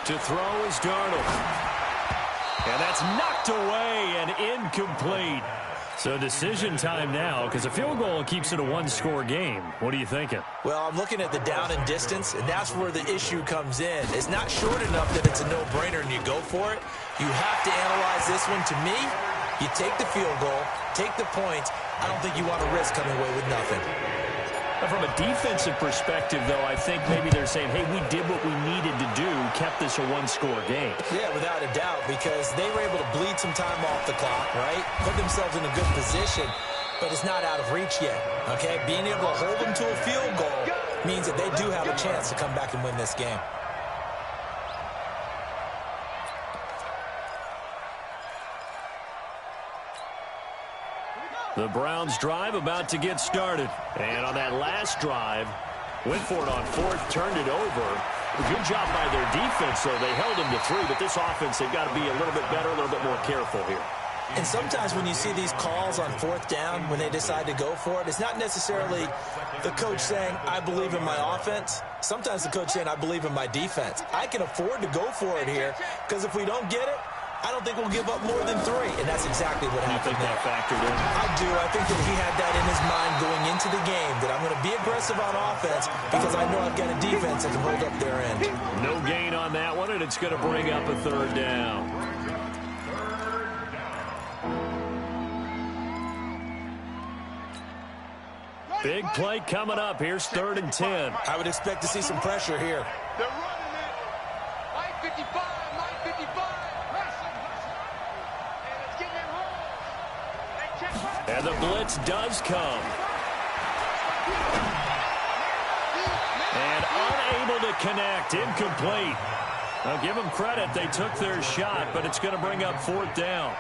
A: To throw is Darnold. And that's knocked away and incomplete. So decision time now, because a field goal keeps it a one-score game. What are you thinking?
D: Well, I'm looking at the down and distance, and that's where the issue comes in. It's not short enough that it's a no-brainer and you go for it. You have to analyze this one. To me, you take the field goal, take the points. I don't think you want to risk coming away with nothing.
A: From a defensive perspective, though, I think maybe they're saying, hey, we did what we needed to do, kept this a one-score game.
D: Yeah, without a doubt, because they were able to bleed some time off the clock, right? Put themselves in a good position, but it's not out of reach yet, okay? Being able to hold them to a field goal means that they do have a chance to come back and win this game.
A: The Browns drive about to get started. And on that last drive, went for it on fourth, turned it over. Good job by their defense, though. They held them to 3, but this offense, they've got to be a little bit better, a little bit more careful here.
D: And sometimes when you see these calls on fourth down, when they decide to go for it, it's not necessarily the coach saying, I believe in my offense. Sometimes the coach saying, I believe in my defense. I can afford to go for it here, because if we don't get it, I don't think we'll give up more than 3, and that's exactly what happened.
A: You think that factored in?
D: I do. I think that he had that in his mind going into the game, that I'm going to be aggressive on offense because I know I've got a defense that can hold up their end.
A: No gain on that one, and it's going to bring up a third down. Big play coming up. Here's 3rd and 10.
D: I would expect to see some pressure here.
B: They're running it. Line 55, line 55. And it's getting it home.
A: And the blitz does come. And unable to connect. Incomplete. Now give them credit. They took their shot, but it's going to bring up 4th down.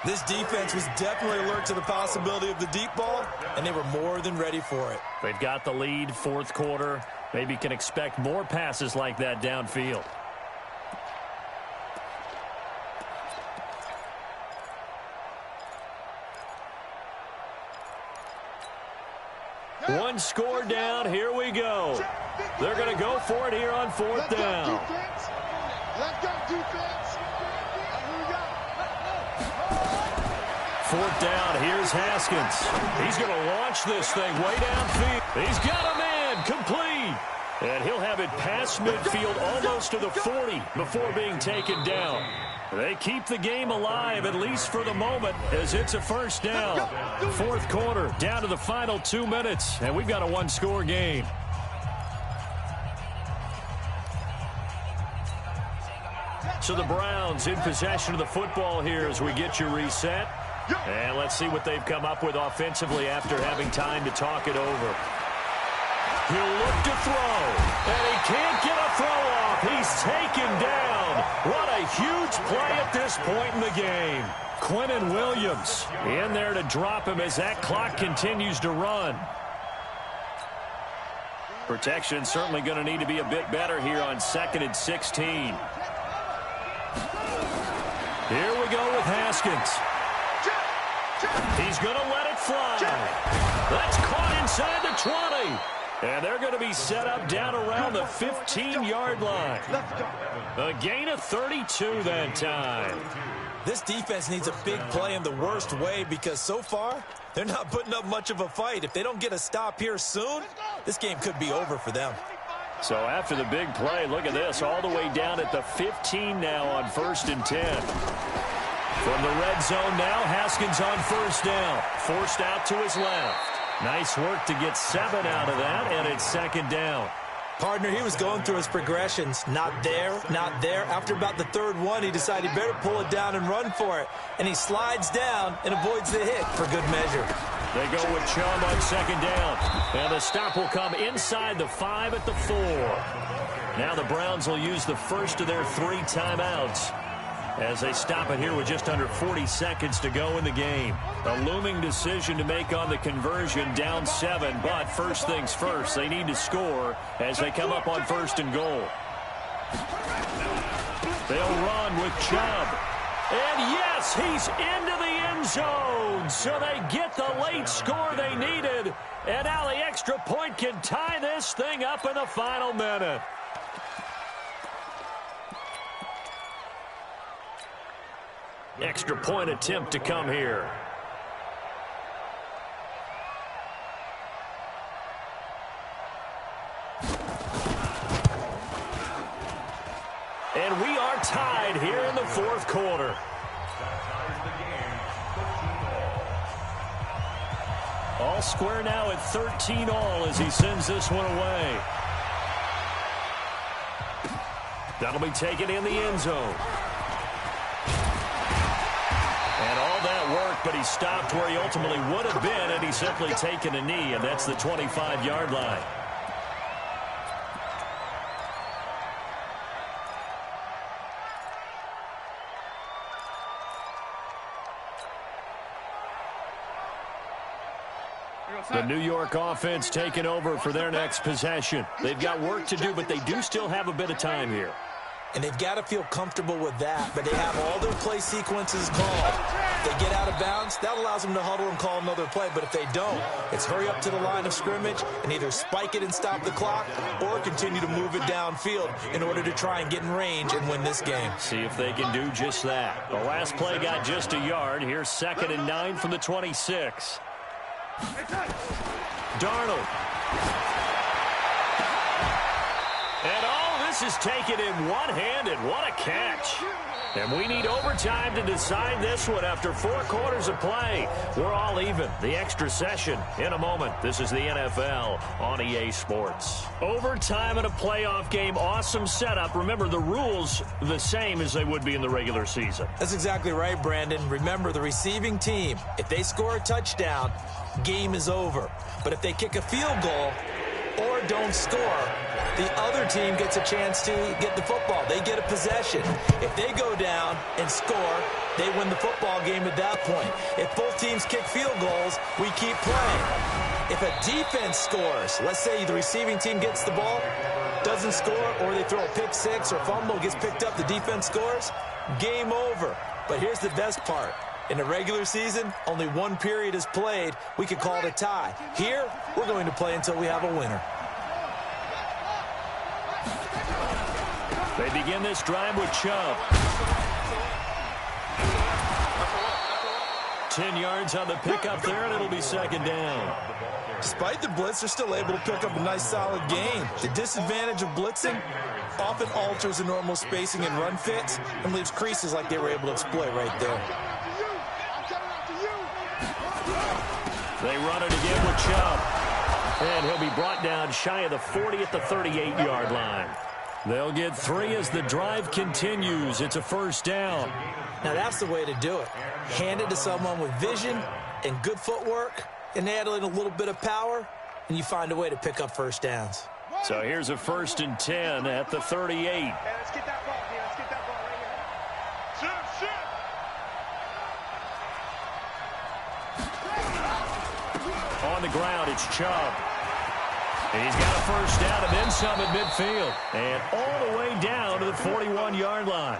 D: This defense was definitely alert to the possibility of the deep ball, and they were more than ready for it.
A: They've got the lead, 4th quarter. Maybe can expect more passes like that downfield. One score down. Here we go. They're going to go for it here on 4th down.
B: Let's go, defense. Here we go.
A: 4th down. Here's Haskins. He's going to launch this thing way downfield. He's got a man complete. And he'll have it past midfield almost to the 40 before being taken down. They keep the game alive, at least for the moment, as it's a 1st down. 4th quarter, down to the final 2 minutes, and we've got a one-score game. So the Browns in possession of the football here as we get you reset. And let's see what they've come up with offensively after having time to talk it over. He'll look to throw, and he can't get a throw off. He's taken down. What a huge play at this point in the game. Quinnen Williams in there to drop him as that clock continues to run. Protection certainly going to need to be a bit better here on 2nd and 16. Here we go with Haskins. He's going to let it fly. That's caught inside the 20. And they're going to be set up down around the 15-yard line. A gain of 32 that time.
D: This defense needs a big play in the worst way because so far, they're not putting up much of a fight. If they don't get a stop here soon, this game could be over for them.
A: So after the big play, look at this, all the way down at the 15 now on 1st and 10. From the red zone now, Haskins on 1st down. Forced out to his left. Nice work to get 7 out of that, and it's 2nd down.
D: Partner, he was going through his progressions. Not there, not there. After about the 3rd one, he decided he better pull it down and run for it. And he slides down and avoids the hit for good measure.
A: They go with Chubb on 2nd down. And the stop will come inside the 5 at the 4. Now the Browns will use the first of their 3 timeouts. as they stop it here with just under 40 seconds to go in the game. A looming decision to make on the conversion, down 7, but first things first, they need to score as they come up on 1st and goal. They'll run with Chubb. And yes, he's into the end zone. So they get the late score they needed. And now the extra point can tie this thing up in the final minute. Extra point attempt to come here. And we are tied here in the 4th quarter. All square now at 13-all as he sends this one away. That'll be taken in the end zone. And all that work, but he stopped where he ultimately would have been, and he's simply taken a knee, and that's the 25-yard line. The New York offense taking over for their next possession. They've got work to do, but they do still have a bit of time here.
D: And they've got to feel comfortable with that, but they have all their play sequences called. If they get out of bounds, that allows them to huddle and call another play, but if they don't, it's hurry up to the line of scrimmage and either spike it and stop the clock or continue to move it downfield in order to try and get in range and win this game.
A: See if they can do just that. The last play got just a yard. Here's 2nd and 9 from the 26. Darnold. And all this is taken in one-handed. What a catch. And we need overtime to decide this one after 4 quarters of play. We're all even. The extra session in a moment. This is the NFL on EA Sports. Overtime in a playoff game. Awesome setup. Remember, the rules the same as they would be in the regular season.
D: That's exactly right, Brandon. Remember, the receiving team, if they score a touchdown, game is over. But if they kick a field goal or don't score, the other team gets a chance to get the football. They get a possession. If they go down and score, they win the football game at that point. If both teams kick field goals, we keep playing. If a defense scores, let's say the receiving team gets the ball, doesn't score, or they throw a pick six or fumble, gets picked up, the defense scores, game over. But here's the best part. In the regular season, only 1 period is played. We could call it a tie. Here, we're going to play until we have a winner.
A: They begin this drive with Chubb. 10 yards on the pickup there, and it'll be 2nd down.
D: Despite the blitz, they're still able to pick up a nice, solid gain. The disadvantage of blitzing often alters the normal spacing and run fits and leaves creases like they were able to exploit right there.
A: They run it again with Chubb. And he'll be brought down shy of the 40 at the 38-yard line. They'll get 3 as the drive continues. It's a 1st down.
D: Now that's the way to do it. Hand it to someone with vision and good footwork, and add in a little bit of power, and you find a way to pick up 1st downs.
A: So here's a 1st and 10 at the 38.
B: Hey, let's get that ball here. Let's get that ball right here. Shoot.
A: On the ground, it's Chubb. And he's got a 1st down and then some at midfield. And all the way down to the 41-yard line.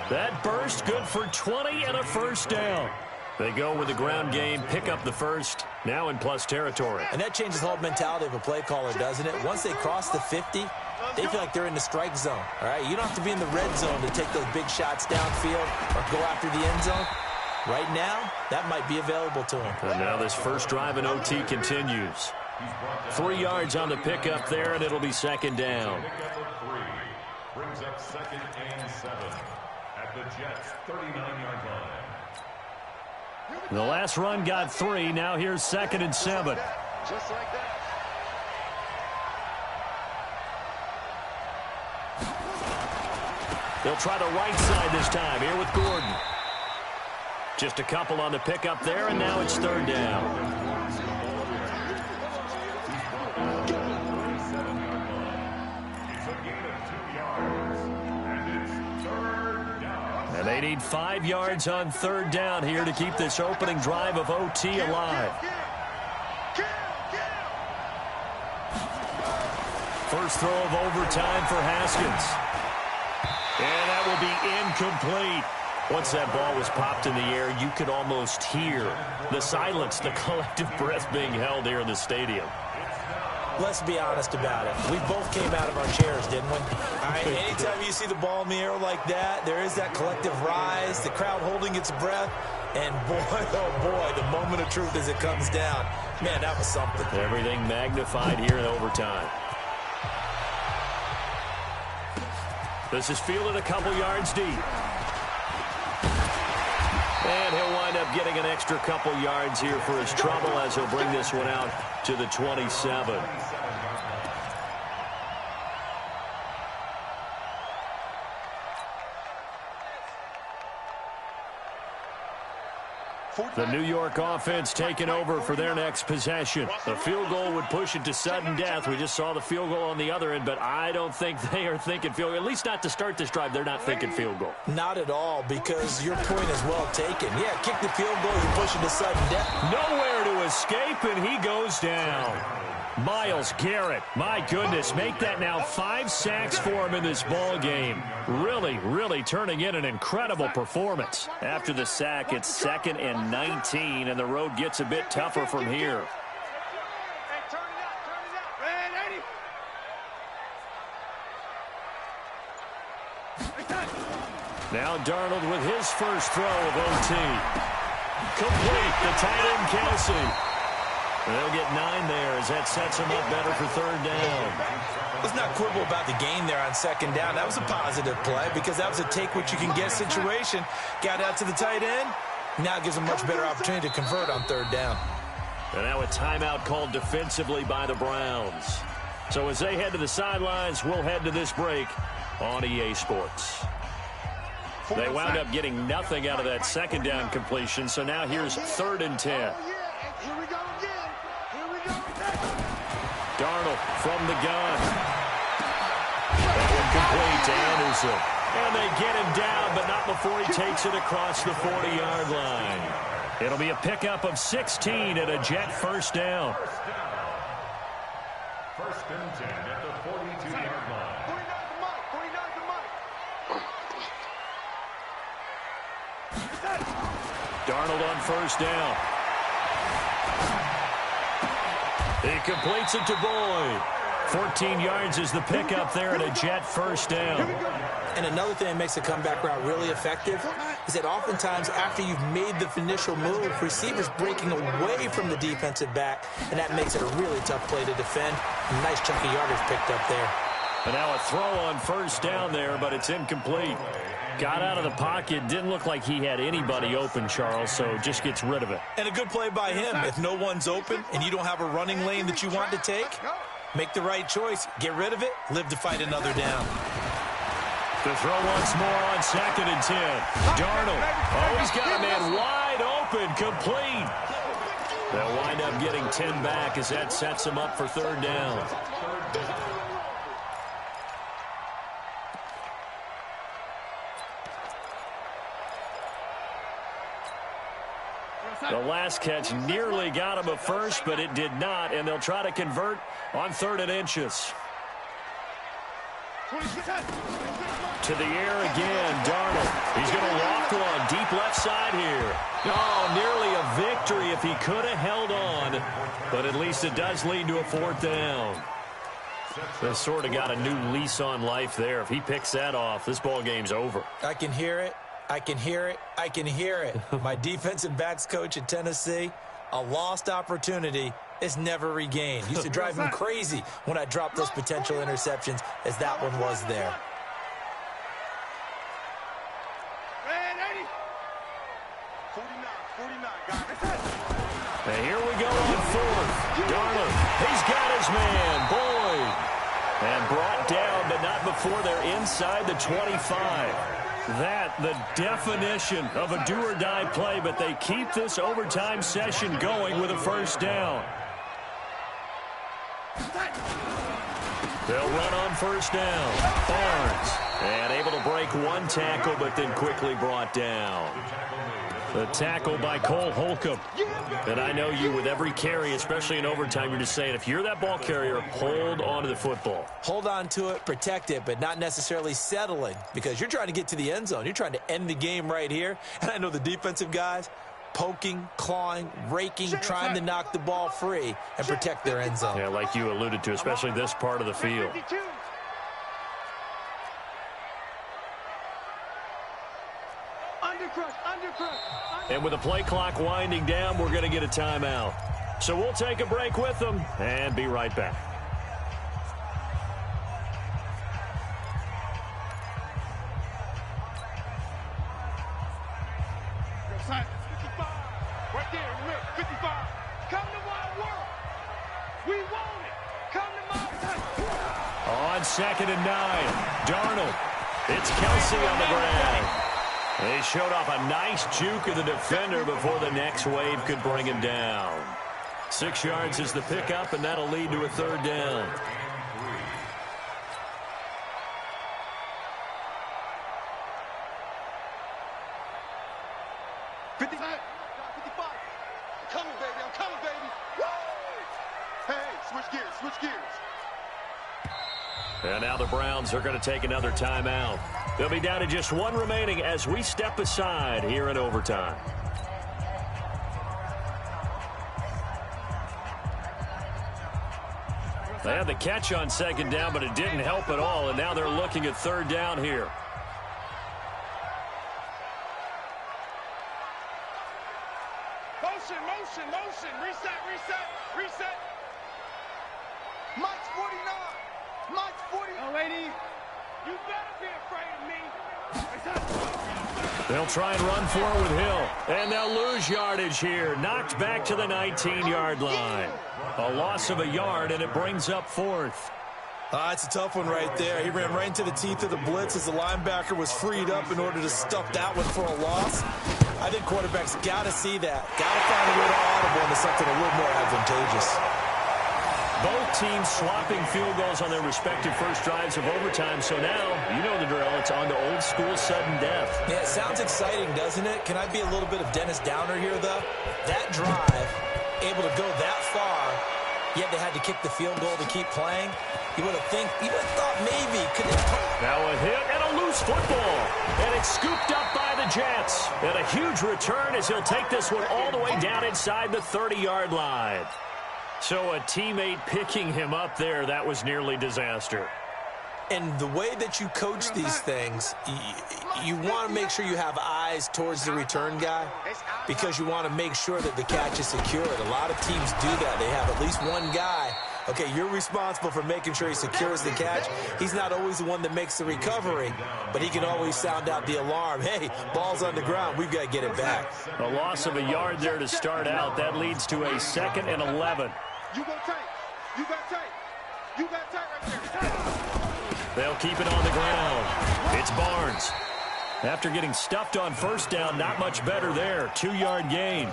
A: That burst good for 20 and a 1st down. They go with the ground game, pick up the 1st, now in plus territory.
D: And that changes the whole mentality of a play caller, doesn't it? Once they cross the 50, they feel like they're in the strike zone. All right, you don't have to be in the red zone to take those big shots downfield or go after the end zone. Right now, that might be available to them.
A: And now this first drive in OT continues. 3 yards on the pickup there, and it'll be 2nd down.
C: Brings up 2nd and 7 at the Jets' 39-yard line.
A: The last run got 3. Now here's 2nd and 7.
B: Just like that.
A: They'll try the right side this time here with Gordon. Just a couple on the pickup there, and now it's 3rd down. An need 5 yards on third down here to keep this opening drive of OT alive. First throw of overtime for Haskins. And that will be incomplete. Once that ball was popped in the air, you could almost hear the silence, the collective breath being held here in the stadium.
D: Let's be honest about it. We both came out of our chairs, didn't we? All right, anytime you see the ball in the air like that, there is that collective rise, the crowd holding its breath, and boy, oh boy, the moment of truth as it comes down. Man, that was something.
A: Everything magnified here in overtime. This is fielded a couple yards deep. And he'll wind up getting an extra couple yards here for his trouble as he'll bring this one out to the 27. The New York offense taking over for their next possession. The field goal would push it to sudden death. We just saw the field goal on the other end, but I don't think they are thinking field goal. At least not to start this drive. They're not thinking field goal.
D: Not at all, because your point is well taken. Yeah, kick the field goal, you push it to sudden death.
A: Nowhere to escape, and he goes down. Myles Garrett, my goodness, make that now 5 sacks for him in this ball game. Really, really turning in an incredible performance. After the sack, it's 2nd and 19, and the road gets a bit tougher from here. Now Darnold with his first throw of OT. Complete, the tight end Kelsey. They'll get 9 there as that sets them up better for third down.
D: Let's not quibble about the gain there on second down. That was a positive play because that was a take-what-you-can-get situation. Got out to the tight end. Now it gives them a much better opportunity to convert on third down.
A: And now a timeout called defensively by the Browns. So as they head to the sidelines, we'll head to this break on EA Sports. They wound up getting nothing out of that second down completion, so now here's 3rd and 10.
B: Here we go again. Here we go again.
A: Darnold from the gun. That one complete to Anderson. And they get him down, but not before he takes it across the 40-yard line. It'll be a pickup of 16 and a Jet first down.
C: First and 10 at the 42-yard line.
B: 49 to Mike. 49 to Mike.
A: Darnold on first down. He completes it to Boyd. 14 yards is the pickup there and a Jet first down.
D: And another thing that makes the comeback route really effective is that oftentimes after you've made the initial move, receivers breaking away from the defensive back, and that makes it a really tough play to defend. A nice chunk of yardage picked up there.
A: And now a throw on first down there, but it's incomplete. Got out of the pocket. Didn't look like he had anybody open, Charles, so just gets rid of it.
D: And a good play by him. If no one's open and you don't have a running lane that you want to take, make the right choice. Get rid of it. Live to fight another down.
A: The throw once more on 2nd and 10. Darnold. Oh, he's got a man wide open. Complete. They'll wind up getting 10 back as that sets him up for third down. The last catch nearly got him a first, but it did not, and they'll try to convert on 3rd and inches. To the air again, Darnold. He's going to walk one deep left side here. Oh, nearly a victory if he could have held on, but at least it does lead to a 4th down. They sort of got a new lease on life there. If he picks that off, this ball game's over.
D: I can hear it. I can hear it. I can hear it. My defensive backs coach at Tennessee, a lost opportunity is never regained. Used to drive him crazy when I dropped those potential interceptions, as that one was there.
A: And here we go on 4th. Darnold, he's got his man, Boyd. And brought down, but not before they're inside the 25. That, the definition of a do-or-die play, but they keep this overtime session going with a first down. They'll run on first down. Barnes. And able to break one tackle, but then quickly brought down. The tackle by Cole Holcomb. And I know you, with every carry, especially in overtime, you're just saying, if you're that ball carrier, hold on to the football.
D: Hold on to it, protect it, but not necessarily settling, because you're trying to get to the end zone. You're trying to end the game right here. And I know the defensive guys, poking, clawing, raking, trying to knock the ball free and protect their end zone.
A: Yeah, like you alluded to, especially this part of the field. And with the play clock winding down, we're going to get a timeout. So we'll take a break with them and be right back.
B: Right there in the middle, 55. Come to my world. We want it. Come to my world.
A: On 2nd and 9, Darnold. It's Kelsey on the ground. They showed off a nice juke of the defender before the next wave could bring him down. 6 yards is the pickup, and that'll lead to a 3rd down. And now the Browns are going to take another timeout. They'll be down to just 1 remaining as we step aside here in overtime. They had the catch on 2nd down, but it didn't help at all, and now they're looking at 3rd down here.
B: Motion, motion, motion. Reset, reset, reset. Mike's 49. Mike's 40. Oh, lady, you better be afraid of me.
A: They'll try and run for it with Hill. And they'll lose yardage here. Knocked back to the 19-yard line. A loss of a yard, and it brings up 4th.
D: It's a tough one right there. He ran right into the teeth of the blitz as the linebacker was freed up in order to stuff that one for a loss. I think quarterbacks got to see that. Got to find a way to audible into something a little more advantageous.
A: Both teams swapping field goals on their respective first drives of overtime. So now, you know the drill. It's on to old school sudden death.
D: Yeah, it sounds exciting, doesn't it? Can I be a little bit of Dennis Downer here, though? That drive, able to go that far, yet they had to kick the field goal to keep playing. You would have thought maybe.
A: Now a hit and a loose football. And it's scooped up by the Jets. And a huge return as he'll take this one all the way down inside the 30-yard line. So a teammate picking him up there, that was nearly disaster.
D: And the way that you coach these things, you want to make sure you have eyes towards the return guy because you want to make sure that the catch is secured. A lot of teams do that. They have at least one guy. Okay, you're responsible for making sure he secures the catch. He's not always the one that makes the recovery, but he can always sound out the alarm. Hey, ball's on the ground. We've got to get it back.
A: A loss of a yard there to start out. That leads to a 2nd and 11.
B: You got tight. You got tight. You got tight right there.
A: They'll keep it on the ground. It's Barnes. After getting stuffed on 1st down, not much better there. 2-yard gain.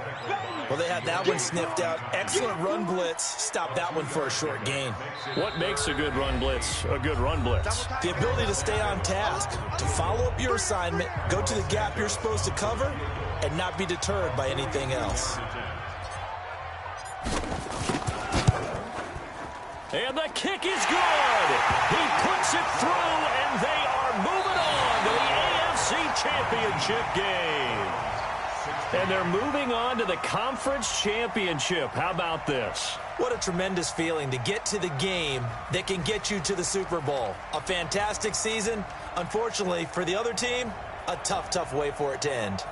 D: Well, they had that one sniffed out. Excellent run blitz. Stop that one for a short gain.
A: What makes a good run blitz a good run blitz?
D: The ability to stay on task, to follow up your assignment, go to the gap you're supposed to cover, and not be deterred by anything else.
A: And the kick is good. He puts it through, and they are moving on to the AFC Championship game. And they're moving on to the Conference Championship. How about this?
D: What a tremendous feeling to get to the game that can get you to the Super Bowl. A fantastic season. Unfortunately, for the other team, a tough, tough way for it to end.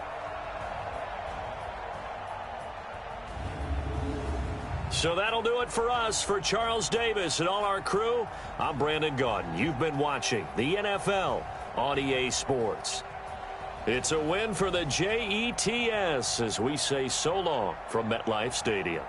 A: So that'll do it for us. For Charles Davis and all our crew, I'm Brandon Gaudin. You've been watching the NFL on EA Sports. It's a win for the Jets as we say so long from MetLife Stadium.